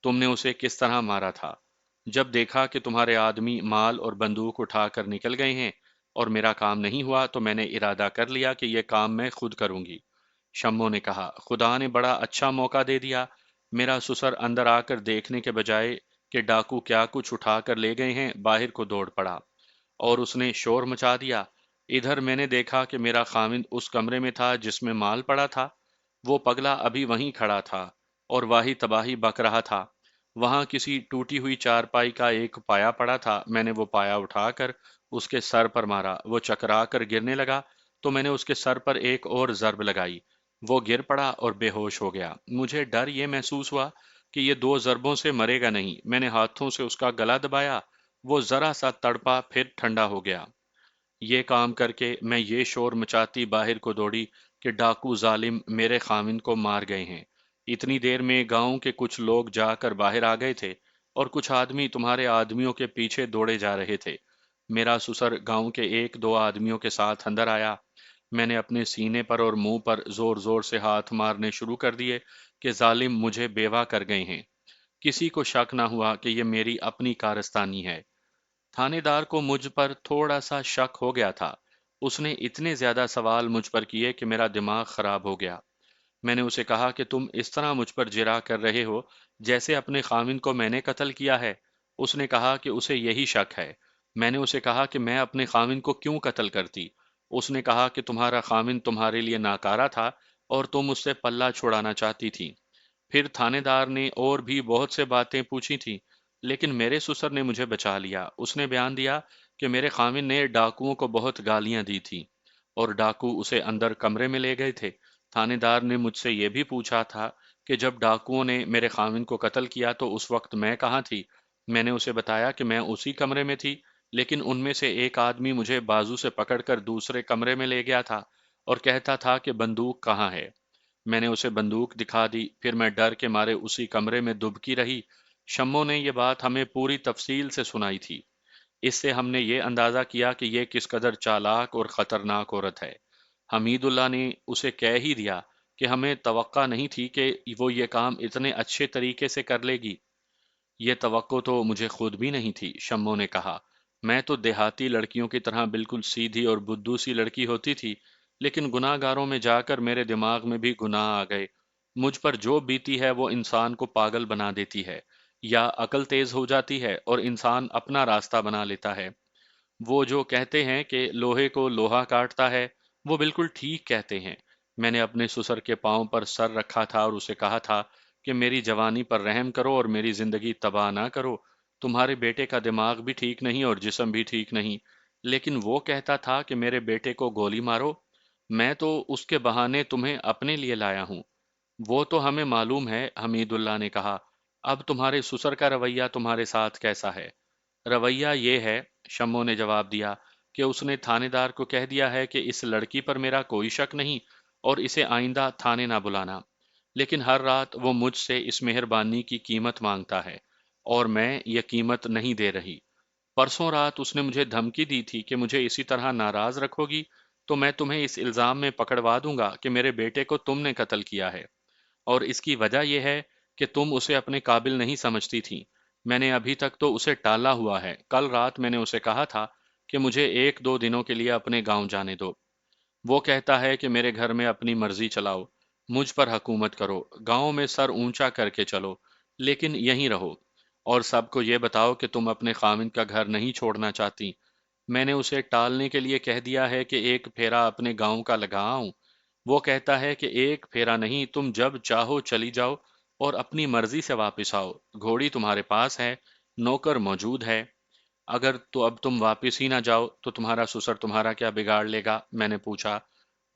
تم نے اسے کس طرح مارا تھا؟ جب دیکھا کہ تمہارے آدمی مال اور بندوق اٹھا کر نکل گئے ہیں اور میرا کام نہیں ہوا تو میں نے ارادہ کر لیا کہ یہ کام میں خود کروں گی۔ شموں نے کہا، خدا نے بڑا اچھا موقع دے دیا، میرا سسر اندر آ کر دیکھنے کے بجائے کہ ڈاکو کیا کچھ اٹھا کر لے گئے ہیں، باہر کو دوڑ پڑا اور اس نے شور مچا دیا۔ ادھر میں نے دیکھا کہ میرا خاوند اس کمرے میں تھا جس میں مال پڑا تھا۔ وہ پگلا ابھی وہیں کھڑا تھا اور واہی تباہی بک رہا تھا۔ وہاں کسی ٹوٹی ہوئی چارپائی کا ایک پایا پڑا تھا، میں نے وہ پایا اٹھا کر اس کے سر پر مارا، وہ چکرا کر گرنے لگا تو میں نے اس کے سر پر ایک اور ضرب لگائی، وہ گر پڑا اور بے ہوش ہو گیا۔ مجھے ڈر یہ محسوس ہوا کہ یہ دو ضربوں سے مرے گا نہیں۔ میں نے ہاتھوں سے اس کا گلا دبایا، وہ ذرا سا تڑپا پھر ٹھنڈا ہو گیا۔ یہ کام کر کے میں یہ شور مچاتی باہر کو دوڑی کہ ڈاکو ظالم میرے خاوند کو مار گئے ہیں۔ اتنی دیر میں گاؤں کے کچھ لوگ جا کر باہر آ گئے تھے اور کچھ آدمی تمہارے آدمیوں کے پیچھے دوڑے جا رہے تھے۔ میرا سسر گاؤں کے ایک دو آدمیوں کے ساتھ اندر آیا۔ میں نے اپنے سینے پر اور منہ پر زور زور سے ہاتھ مارنے شروع کر دیے کہ ظالم مجھے بیوہ کر گئے ہیں۔ کسی کو شک نہ ہوا کہ یہ میری اپنی کارستانی ہے۔ تھانے دار کو مجھ پر تھوڑا سا شک ہو گیا تھا۔ اس نے اتنے زیادہ سوال مجھ پر کیے کہ میرا دماغ خراب ہو گیا۔ میں نے اسے کہا کہ تم اس طرح مجھ پر جرح کر رہے ہو جیسے اپنے خاوند کو میں نے قتل کیا ہے۔ اس نے کہا کہ اسے یہی شک ہے۔ میں نے اسے کہا کہ میں اپنے خاوند کو کیوں قتل کرتی؟ اس نے کہا کہ تمہارا خاوند تمہارے لیے ناکارہ تھا اور تم اس سے پلہ چھڑانا چاہتی تھی۔ پھر تھانے دار نے اور بھی بہت سے باتیں پوچھی تھیں، لیکن میرے سسر نے مجھے بچا لیا۔ اس نے بیان دیا کہ میرے خاوند نے ڈاکوؤں کو بہت گالیاں دی تھیں اور ڈاکو اسے اندر کمرے میں لے گئے تھے۔ تھانے دار نے مجھ سے یہ بھی پوچھا تھا کہ جب ڈاکوؤں نے میرے خاوند کو قتل کیا تو اس وقت میں کہاں تھی؟ میں نے اسے بتایا کہ میں اسی کمرے میں تھی، لیکن ان میں سے ایک آدمی مجھے بازو سے پکڑ کر دوسرے کمرے میں لے گیا تھا اور کہتا تھا کہ بندوق کہاں ہے؟ میں نے اسے بندوق دکھا دی، پھر میں ڈر کے مارے اسی کمرے میں دبکی رہی۔ شمو نے یہ بات ہمیں پوری تفصیل سے سنائی تھی۔ اس سے ہم نے یہ اندازہ کیا کہ یہ کس قدر چالاک اور خطرناک عورت ہے۔ حمید اللہ نے اسے کہہ ہی دیا کہ ہمیں توقع نہیں تھی کہ وہ یہ کام اتنے اچھے طریقے سے کر لے گی۔ یہ توقع تو مجھے خود بھی نہیں تھی، شمو نے کہا۔ میں تو دیہاتی لڑکیوں کی طرح بالکل سیدھی اور بدو سی لڑکی ہوتی تھی، لیکن گناہ گاروں میں جا کر میرے دماغ میں بھی گناہ آ گئے۔ مجھ پر جو بیتی ہے وہ انسان کو پاگل بنا دیتی ہے، یا عقل تیز ہو جاتی ہے اور انسان اپنا راستہ بنا لیتا ہے۔ وہ جو کہتے ہیں کہ لوہے کو لوہا کاٹتا ہے، وہ بالکل ٹھیک کہتے ہیں۔ میں نے اپنے سسر کے پاؤں پر سر رکھا تھا اور اسے کہا تھا کہ میری جوانی پر رحم کرو اور میری زندگی تباہ نہ کرو۔ تمہارے بیٹے کا دماغ بھی ٹھیک نہیں اور جسم بھی ٹھیک نہیں، لیکن وہ کہتا تھا کہ میرے بیٹے کو گولی مارو۔ میں تو اس کے بہانے تمہیں اپنے لیے لایا ہوں۔ وہ تو ہمیں معلوم ہے، حمید اللہ نے کہا۔ اب تمہارے سسر کا رویہ تمہارے ساتھ کیسا ہے؟ رویہ یہ ہے، شمو نے جواب دیا، کہ اس نے تھانے دار کو کہہ دیا ہے کہ اس لڑکی پر میرا کوئی شک نہیں اور اسے آئندہ تھانے نہ بلانا، لیکن ہر رات وہ مجھ سے اس مہربانی کی قیمت مانگتا ہے اور میں یہ قیمت نہیں دے رہی۔ پرسوں رات اس نے مجھے دھمکی دی تھی کہ مجھے اسی طرح ناراض رکھو گی تو میں تمہیں اس الزام میں پکڑوا دوں گا کہ میرے بیٹے کو تم نے قتل کیا ہے، اور اس کی وجہ یہ ہے کہ تم اسے اپنے قابل نہیں سمجھتی تھی۔ میں نے ابھی تک تو اسے ٹالا ہوا ہے۔ کل رات میں نے اسے کہا تھا کہ مجھے ایک دو دنوں کے لیے اپنے گاؤں جانے دو۔ وہ کہتا ہے کہ میرے گھر میں اپنی مرضی چلاؤ، مجھ پر حکومت کرو، گاؤں میں سر اونچا کر کے چلو، لیکن یہیں رہو، اور سب کو یہ بتاؤ کہ تم اپنے خاوند کا گھر نہیں چھوڑنا چاہتی۔ میں نے اسے ٹالنے کے لیے کہہ دیا ہے کہ ایک پھیرا اپنے گاؤں کا لگا آؤں۔ وہ کہتا ہے کہ ایک پھیرا نہیں، تم جب چاہو چلی جاؤ اور اپنی مرضی سے واپس آؤ، گھوڑی تمہارے پاس ہے، نوکر موجود ہے۔ اگر تو اب تم واپس ہی نہ جاؤ تو تمہارا سسر تمہارا کیا بگاڑ لے گا؟ میں نے پوچھا۔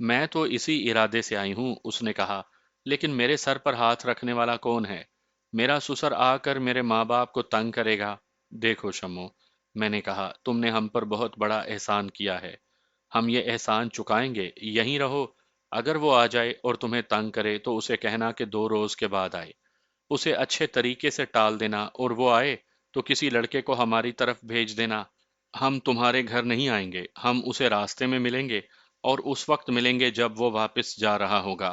میں تو اسی ارادے سے آئی ہوں، اس نے کہا، لیکن میرے سر پر ہاتھ رکھنے والا کون ہے؟ میرا سسر آ کر میرے ماں باپ کو تنگ کرے گا۔ دیکھو شمو، میں نے کہا، تم نے ہم پر بہت بڑا احسان کیا ہے، ہم یہ احسان چکائیں گے، یہیں رہو۔ اگر وہ آ جائے اور تمہیں تنگ کرے تو اسے کہنا کہ 2 روز کے بعد آئے، اسے اچھے طریقے سے ٹال دینا، اور وہ آئے تو کسی لڑکے کو ہماری طرف بھیج دینا۔ ہم تمہارے گھر نہیں آئیں گے، ہم اسے راستے میں ملیں گے اور اس وقت ملیں گے جب وہ واپس جا رہا ہوگا۔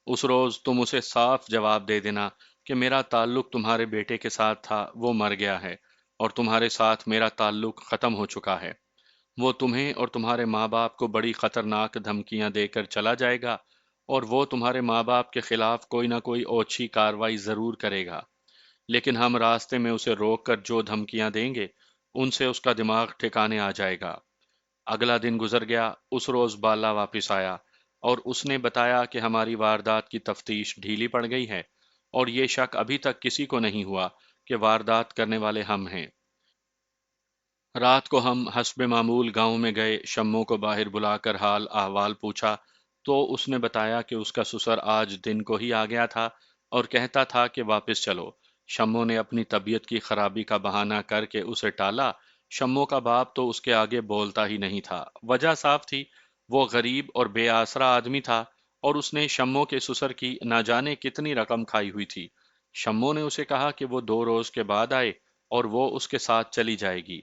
اس روز تم اسے صاف جواب دے دینا کہ میرا تعلق تمہارے بیٹے کے ساتھ تھا، وہ مر گیا ہے، اور تمہارے ساتھ میرا تعلق ختم ہو چکا ہے۔ وہ تمہیں اور تمہارے ماں باپ کو بڑی خطرناک دھمکیاں دے کر چلا جائے گا اور وہ تمہارے ماں باپ کے خلاف کوئی نہ کوئی اوچھی کاروائی ضرور کرے گا، لیکن ہم راستے میں اسے روک کر جو دھمکیاں دیں گے ان سے اس کا دماغ ٹھکانے آ جائے گا۔ اگلا دن گزر گیا، اس روز بالا واپس آیا اور اس نے بتایا کہ ہماری واردات کی تفتیش ڈھیلی پڑ گئی ہے اور یہ شک ابھی تک کسی کو نہیں ہوا کہ واردات کرنے والے ہم ہیں۔ رات کو ہم حسب معمول گاؤں میں گئے، شموں کو باہر بلا کر حال احوال پوچھا تو اس نے بتایا کہ اس کا سسر آج دن کو ہی آ گیا تھا اور کہتا تھا کہ واپس چلو۔ شموں نے اپنی طبیعت کی خرابی کا بہانہ کر کے اسے ٹالا۔ شموں کا باپ تو اس کے آگے بولتا ہی نہیں تھا۔ وجہ صاف تھی، وہ غریب اور بے آسرا آدمی تھا اور اس نے شموں کے سسر کی نہ جانے کتنی رقم کھائی ہوئی تھی۔ شموں نے اسے کہا کہ وہ 2 روز کے بعد آئے اور وہ اس کے ساتھ چلی جائے گی۔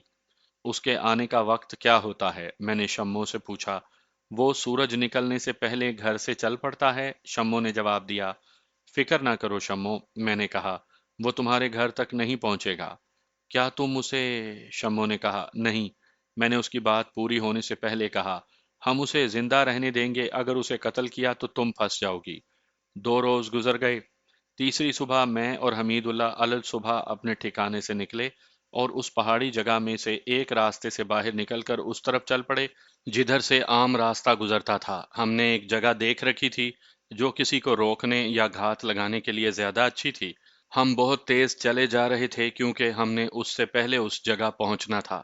اس کے آنے کا وقت کیا ہوتا ہے؟ میں نے شموں سے پوچھا۔ وہ سورج نکلنے سے پہلے گھر سے چل پڑتا ہے، شموں نے جواب دیا۔ فکر نہ کرو شموں، میں نے کہا، وہ تمہارے گھر تک نہیں پہنچے گا۔ کیا تم اسے؟ شموں نے کہا، نہیں۔ میں نے اس کی بات پوری ہونے سے پہلے کہا، ہم اسے زندہ رہنے دیں گے، اگر اسے قتل کیا تو تم پھنس جاؤ گی۔ 2 روز گزر گئے۔ تیسری صبح میں اور حمید اللہ علل صبح اپنے ٹھکانے سے نکلے اور اس پہاڑی جگہ میں سے ایک راستے سے باہر نکل کر اس طرف چل پڑے جدھر سے عام راستہ گزرتا تھا۔ ہم نے ایک جگہ دیکھ رکھی تھی جو کسی کو روکنے یا گھات لگانے کے لیے زیادہ اچھی تھی۔ ہم بہت تیز چلے جا رہے تھے کیونکہ ہم نے اس سے پہلے اس جگہ پہنچنا تھا۔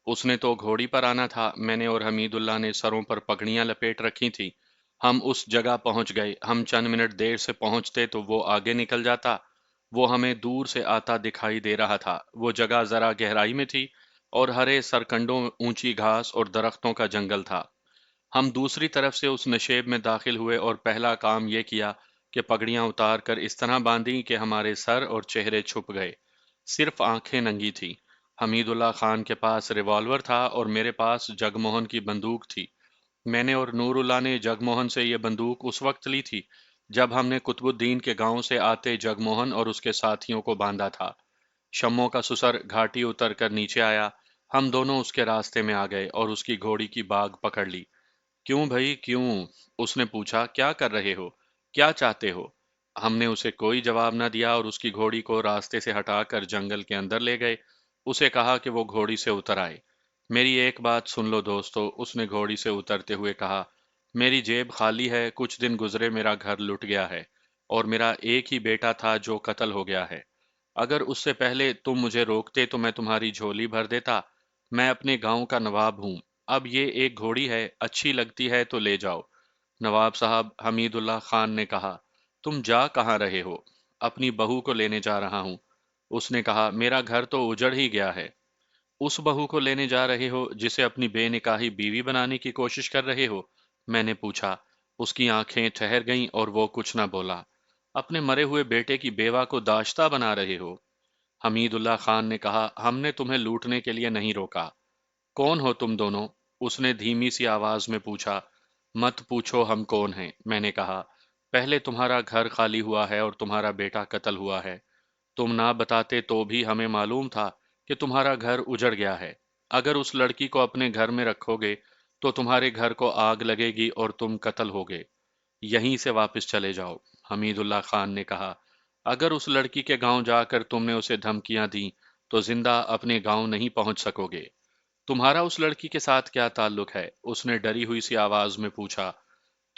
اس نے تو گھوڑی پر آنا تھا، میں نے اور حمید اللہ نے سروں پر پگڑیاں لپیٹ رکھی تھی۔ ہم اس جگہ پہنچ گئے۔ ہم چند منٹ دیر سے پہنچتے تو وہ آگے نکل جاتا۔ وہ ہمیں دور سے آتا دکھائی دے رہا تھا۔ وہ جگہ ذرا گہرائی میں تھی اور ہرے سرکنڈوں میں اونچی گھاس اور درختوں کا جنگل تھا۔ ہم دوسری طرف سے اس نشیب میں داخل ہوئے اور پہلا کام یہ کیا کہ پگڑیاں اتار کر اس طرح باندھی کہ ہمارے سر اور چہرے چھپ گئے، صرف آنکھیں ننگی تھی۔ حمید اللہ خان کے پاس ریوالور تھا اور میرے پاس جگموہن کی بندوق تھی۔ میں نے اور نور اللہ نے جگموہن سے یہ بندوق اس وقت لی تھی جب ہم نے قطب الدین کے گاؤں سے آتے جگموہن اور اس کے ساتھیوں کو باندھا تھا۔ شموں کا سسر گھاٹی اتر کر نیچے آیا، ہم دونوں اس کے راستے میں آ گئے اور اس کی گھوڑی کی باگ پکڑ لی۔ کیوں بھائی کیوں؟ اس نے پوچھا، کیا کر رہے ہو؟ کیا چاہتے ہو؟ ہم نے اسے کوئی جواب نہ دیا اور اس کی گھوڑی کو راستے سے ہٹا کر جنگل کے اندر لے گئے۔ اسے کہا کہ وہ گھوڑی سے اتر آئے۔ میری ایک بات سن لو دوستو، اس نے گھوڑی سے اترتے ہوئے کہا، میری جیب خالی ہے، کچھ دن گزرے میرا گھر لٹ گیا ہے اور میرا ایک ہی بیٹا تھا جو قتل ہو گیا ہے۔ اگر اس سے پہلے تم مجھے روکتے تو میں تمہاری جھولی بھر دیتا۔ میں اپنے گاؤں کا نواب ہوں۔ اب یہ ایک گھوڑی ہے، اچھی لگتی ہے تو لے جاؤ۔ نواب صاحب، حمید اللہ خان نے کہا، تم جا کہاں رہے ہو؟ اپنی بہو کو لینے جا رہا ہوں۔ اس نے کہا، میرا گھر تو اجڑ ہی گیا ہے۔ اس بہو کو لینے جا رہے ہو جسے اپنی بے نکاحی بیوی بنانے کی کوشش کر رہے ہو؟ میں نے پوچھا۔ اس کی آنکھیں ٹھہر گئیں اور وہ کچھ نہ بولا۔ اپنے مرے ہوئے بیٹے کی بیوہ کو داشتہ بنا رہے ہو؟ حمید اللہ خان نے کہا، ہم نے تمہیں لوٹنے کے لیے نہیں روکا۔ کون ہو تم دونوں؟ اس نے دھیمی سی آواز میں پوچھا۔ مت پوچھو ہم کون ہیں، میں نے کہا۔ پہلے تمہارا گھر خالی ہوا ہے اور تمہارا بیٹا قتل ہوا ہے۔ تم نہ بتاتے تو بھی ہمیں معلوم تھا کہ تمہارا گھر اجڑ گیا ہے۔ اگر اس لڑکی کو اپنے گھر میں رکھو گے تو تمہارے گھر کو آگ لگے گی اور تم قتل ہوگے۔ یہیں سے واپس چلے جاؤ۔ حمید اللہ خان نے کہا، اگر اس لڑکی کے گاؤں جا کر تم نے اسے دھمکیاں دیں تو زندہ اپنے گاؤں نہیں پہنچ سکو گے۔ تمہارا اس لڑکی کے ساتھ کیا تعلق ہے؟ اس نے ڈری ہوئی سی آواز میں پوچھا۔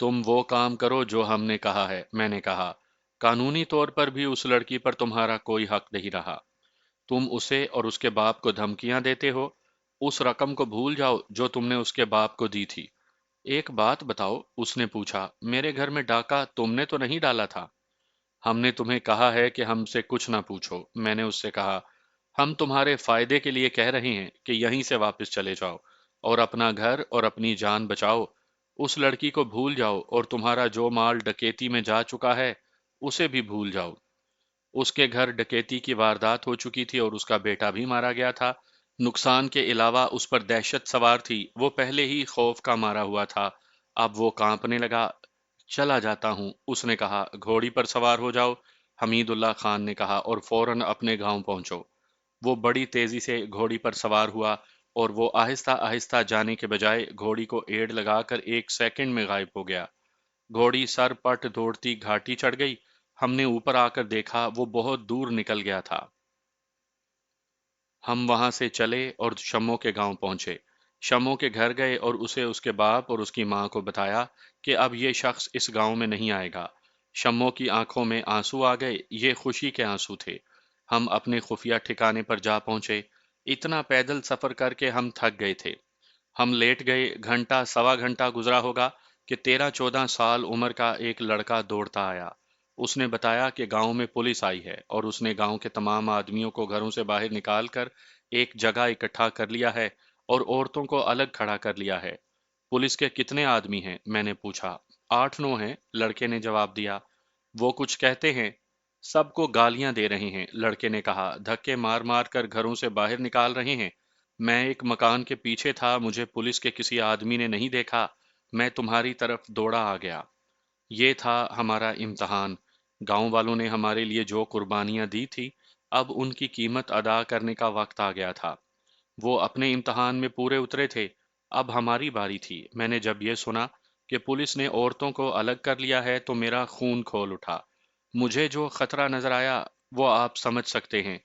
تم وہ کام کرو جو ہم نے کہا ہے، میں نے کہا۔ قانونی طور پر بھی اس لڑکی پر تمہارا کوئی حق نہیں رہا۔ تم اسے اور اس کے باپ کو دھمکیاں دیتے ہو۔ اس رقم کو بھول جاؤ جو تم نے اس کے باپ کو دی تھی۔ ایک بات بتاؤ، اس نے پوچھا، میرے گھر میں ڈاکہ تم نے تو نہیں ڈالا تھا؟ ہم نے تمہیں کہا ہے کہ ہم سے کچھ نہ پوچھو، میں نے اس سے کہا۔ ہم تمہارے فائدے کے لیے کہہ رہے ہیں کہ یہیں سے واپس چلے جاؤ اور اپنا گھر اور اپنی جان بچاؤ۔ اس لڑکی کو بھول جاؤ اور تمہارا جو مال ڈکیتی میں جا چکا ہے اسے بھی بھول جاؤ۔ اس کے گھر ڈکیتی کی واردات ہو چکی تھی اور اس کا بیٹا بھی مارا گیا تھا۔ نقصان کے علاوہ اس پر دہشت سوار تھی، وہ پہلے ہی خوف کا مارا ہوا تھا۔ اب وہ کانپنے لگا۔ چلا جاتا ہوں، اس نے کہا، گھوڑی پر سوار ہو جاؤ۔ حمید اللہ خان نے کہا، اور فوراً اپنے گاؤں پہنچو۔ وہ بڑی تیزی سے گھوڑی پر سوار ہوا اور وہ آہستہ آہستہ جانے کے بجائے گھوڑی کو ایڑ لگا کر 1 سیکنڈ میں غائب ہو گیا۔ گھوڑی سر پٹ دوڑتی گھاٹی چڑھ گئی۔ ہم نے اوپر آ کر دیکھا وہ بہت دور نکل گیا تھا۔ ہم وہاں سے چلے اور شمو کے گاؤں پہنچے۔ شمو کے گھر گئے اور اسے اس کے باپ اور اس کی ماں کو بتایا کہ اب یہ شخص اس گاؤں میں نہیں آئے گا۔ شمو کی آنکھوں میں آنسو آ گئے، یہ خوشی کے آنسو تھے۔ ہم اپنے خفیہ ٹھکانے پر جا پہنچے۔ اتنا پیدل سفر کر کے ہم تھک گئے تھے۔ ہم لیٹ گئے، گھنٹہ سوا گھنٹہ گزرا ہوگا کہ 13-14 سال عمر کا ایک لڑکا دوڑتا آیا۔ اس نے بتایا کہ گاؤں میں پولیس آئی ہے اور اس نے گاؤں کے تمام آدمیوں کو گھروں سے باہر نکال کر ایک جگہ اکٹھا کر لیا ہے اور عورتوں کو الگ کھڑا کر لیا ہے۔ پولیس کے کتنے آدمی ہیں؟ میں نے پوچھا۔ 8-9 ہیں، لڑکے نے جواب دیا۔ وہ کچھ کہتے ہیں؟ سب کو گالیاں دے رہے ہیں، لڑکے نے کہا، دھکے مار مار کر گھروں سے باہر نکال رہے ہیں۔ میں ایک مکان کے پیچھے تھا، مجھے پولیس کے کسی آدمی نے نہیں دیکھا، میں تمہاری طرف دوڑا آ گیا۔ یہ تھا ہمارا امتحان۔ گاؤں والوں نے ہمارے لیے جو قربانیاں دی تھی، اب ان کی قیمت ادا کرنے کا وقت آ گیا تھا۔ وہ اپنے امتحان میں پورے اترے تھے، اب ہماری باری تھی۔ میں نے جب یہ سنا کہ پولیس نے عورتوں کو الگ کر لیا ہے تو میرا خون کھول اٹھا۔ مجھے جو خطرہ نظر آیا وہ آپ سمجھ سکتے ہیں۔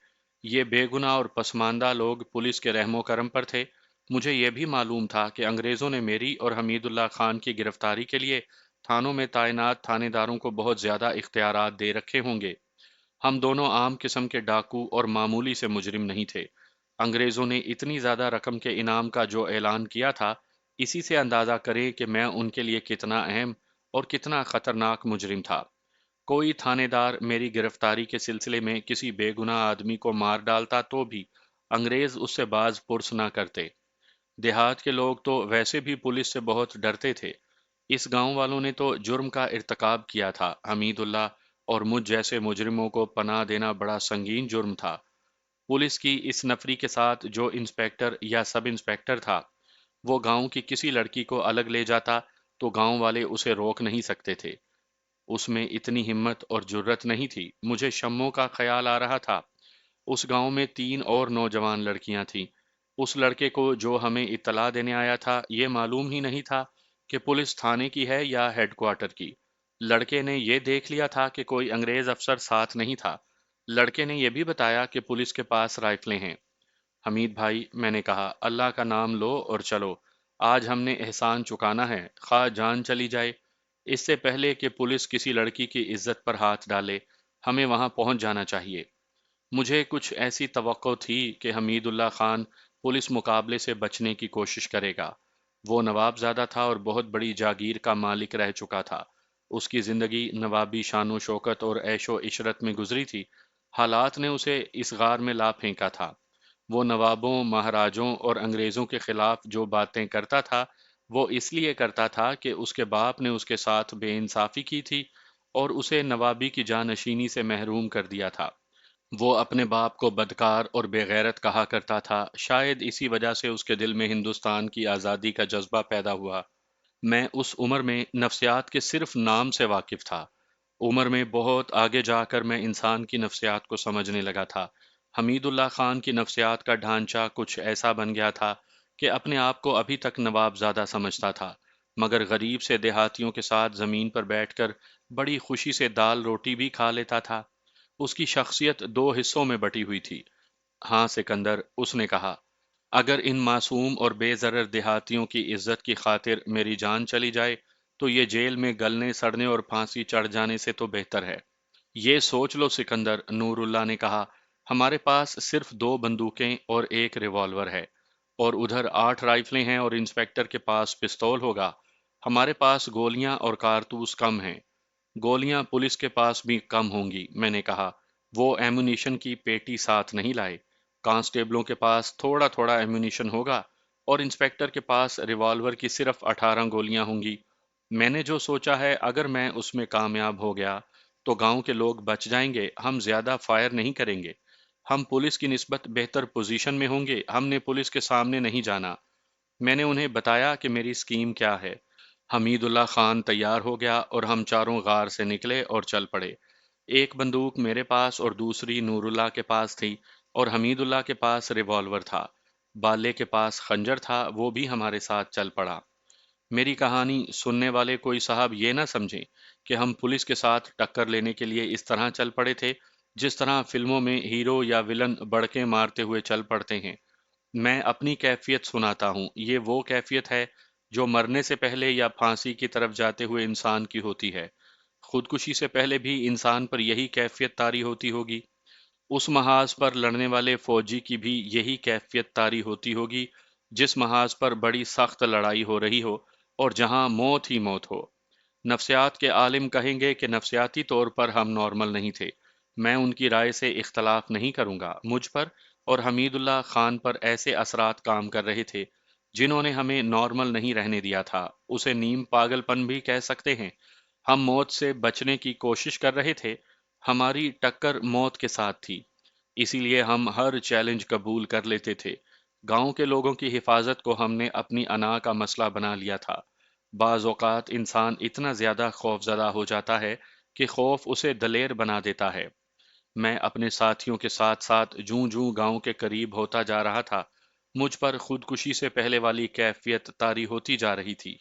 یہ بے گناہ اور پسماندہ لوگ پولیس کے رحم و کرم پر تھے۔ مجھے یہ بھی معلوم تھا کہ انگریزوں نے میری اور حمید اللہ خان کی گرفتاری کے لیے تھانوں میں تعینات تھانے داروں کو بہت زیادہ اختیارات دے رکھے ہوں گے۔ ہم دونوں عام قسم کے ڈاکو اور معمولی سے مجرم نہیں تھے۔ انگریزوں نے اتنی زیادہ رقم کے انعام کا جو اعلان کیا تھا، اسی سے اندازہ کریں کہ میں ان کے لیے کتنا اہم اور کتنا خطرناک مجرم تھا۔ کوئی تھانے دار میری گرفتاری کے سلسلے میں کسی بے گناہ آدمی کو مار ڈالتا تو بھی انگریز اس سے باز پرس نہ کرتے۔ دیہات کے لوگ تو ویسے بھی پولیس سے بہت ڈرتے تھے۔ اس گاؤں والوں نے تو جرم کا ارتکاب کیا تھا۔ حمید اللہ اور مجھ جیسے مجرموں کو پناہ دینا بڑا سنگین جرم تھا۔ پولیس کی اس نفری کے ساتھ جو انسپیکٹر یا سب انسپیکٹر تھا، وہ گاؤں کی کسی لڑکی کو الگ لے جاتا تو گاؤں والے اسے روک نہیں سکتے تھے۔ اس میں اتنی ہمت اور جرت نہیں تھی۔ مجھے شموں کا خیال آ رہا تھا۔ اس گاؤں میں 3 اور نوجوان لڑکیاں تھیں۔ اس لڑکے کو جو ہمیں اطلاع دینے آیا تھا، یہ معلوم ہی نہیں تھا کہ پولیس تھانے کی ہے یا ہیڈ کوارٹر کی۔ لڑکے نے یہ دیکھ لیا تھا کہ کوئی انگریز افسر ساتھ نہیں تھا۔ لڑکے نے یہ بھی بتایا کہ پولیس کے پاس رائفلیں ہیں۔ حمید بھائی، میں نے کہا، اللہ کا نام لو اور چلو۔ آج ہم نے احسان چکانا ہے، خواہ جان چلی جائے۔ اس سے پہلے کہ پولیس کسی لڑکی کی عزت پر ہاتھ ڈالے، ہمیں وہاں پہنچ جانا چاہیے۔ مجھے کچھ ایسی توقع تھی کہ حمید اللہ خان پولیس مقابلے سے بچنے کی کوشش کرے گا۔ وہ نواب زادہ تھا اور بہت بڑی جاگیر کا مالک رہ چکا تھا۔ اس کی زندگی نوابی شان و شوکت اور عیش و عشرت میں گزری تھی۔ حالات نے اسے اس غار میں لا پھینکا تھا۔ وہ نوابوں، مہاراجوں اور انگریزوں کے خلاف جو باتیں کرتا تھا، وہ اس لیے کرتا تھا کہ اس کے باپ نے اس کے ساتھ بے انصافی کی تھی اور اسے نوابی کی جانشینی سے محروم کر دیا تھا۔ وہ اپنے باپ کو بدکار اور بے غیرت کہا کرتا تھا۔ شاید اسی وجہ سے اس کے دل میں ہندوستان کی آزادی کا جذبہ پیدا ہوا۔ میں اس عمر میں نفسیات کے صرف نام سے واقف تھا۔ عمر میں بہت آگے جا کر میں انسان کی نفسیات کو سمجھنے لگا تھا۔ حمید اللہ خان کی نفسیات کا ڈھانچہ کچھ ایسا بن گیا تھا کہ اپنے آپ کو ابھی تک نواب زادہ سمجھتا تھا، مگر غریب سے دیہاتیوں کے ساتھ زمین پر بیٹھ کر بڑی خوشی سے دال روٹی بھی کھا لیتا تھا۔ اس کی شخصیت 2 حصوں میں بٹی ہوئی تھی۔ ہاں سکندر، اس نے کہا، اگر ان معصوم اور بے ضرر دیہاتیوں کی عزت کی خاطر میری جان چلی جائے تو یہ جیل میں گلنے سڑنے اور پھانسی چڑھ جانے سے تو بہتر ہے۔ یہ سوچ لو سکندر، نور اللہ نے کہا، ہمارے پاس صرف 2 بندوقیں اور ایک ریوالور ہے، اور ادھر 8 رائفلیں ہیں اور انسپیکٹر کے پاس پستول ہوگا۔ ہمارے پاس گولیاں اور کارتوس کم ہیں۔ گولیاں پولیس کے پاس بھی کم ہوں گی، میں نے کہا۔ وہ ایمونیشن کی پیٹی ساتھ نہیں لائے۔ کانسٹیبلوں کے پاس تھوڑا تھوڑا ایمونیشن ہوگا اور انسپیکٹر کے پاس ریوالور کی صرف 18 گولیاں ہوں گی۔ میں نے جو سوچا ہے، اگر میں اس میں کامیاب ہو گیا تو گاؤں کے لوگ بچ جائیں گے، ہم زیادہ فائر نہیں کریں گے، ہم پولیس کی نسبت بہتر پوزیشن میں ہوں گے، ہم نے پولیس کے سامنے نہیں جانا۔ میں نے انہیں بتایا کہ میری اسکیم کیا ہے۔ حمید اللہ خان تیار ہو گیا اور ہم چاروں غار سے نکلے اور چل پڑے۔ ایک بندوق میرے پاس اور دوسری نور اللہ کے پاس تھی، اور حمید اللہ کے پاس ریوالور تھا۔ بالے کے پاس خنجر تھا، وہ بھی ہمارے ساتھ چل پڑا۔ میری کہانی سننے والے کوئی صاحب یہ نہ سمجھیں کہ ہم پولیس کے ساتھ ٹکر لینے کے لیے اس طرح چل پڑے تھے جس طرح فلموں میں ہیرو یا ولن بڑکیں مارتے ہوئے چل پڑتے ہیں۔ میں اپنی کیفیت سناتا ہوں، یہ وہ کیفیت ہے جو مرنے سے پہلے یا پھانسی کی طرف جاتے ہوئے انسان کی ہوتی ہے۔ خودکشی سے پہلے بھی انسان پر یہی کیفیت طاری ہوتی ہوگی، اس محاذ پر لڑنے والے فوجی کی بھی یہی کیفیت طاری ہوتی ہوگی جس محاذ پر بڑی سخت لڑائی ہو رہی ہو اور جہاں موت ہی موت ہو۔ نفسیات کے عالم کہیں گے کہ نفسیاتی طور پر ہم نارمل نہیں تھے۔ میں ان کی رائے سے اختلاف نہیں کروں گا۔ مجھ پر اور حمید اللہ خان پر ایسے اثرات کام کر رہے تھے جنہوں نے ہمیں نارمل نہیں رہنے دیا تھا۔ اسے نیم پاگل پن بھی کہہ سکتے ہیں۔ ہم موت سے بچنے کی کوشش کر رہے تھے، ہماری ٹکر موت کے ساتھ تھی، اسی لیے ہم ہر چیلنج قبول کر لیتے تھے۔ گاؤں کے لوگوں کی حفاظت کو ہم نے اپنی انا کا مسئلہ بنا لیا تھا۔ بعض اوقات انسان اتنا زیادہ خوف زدہ ہو جاتا ہے کہ خوف اسے دلیر بنا دیتا ہے۔ میں اپنے ساتھیوں کے ساتھ ساتھ جوں جوں گاؤں کے قریب ہوتا جا رہا تھا، مجھ پر خودکشی سے پہلے والی کیفیت طاری ہوتی جا رہی تھی۔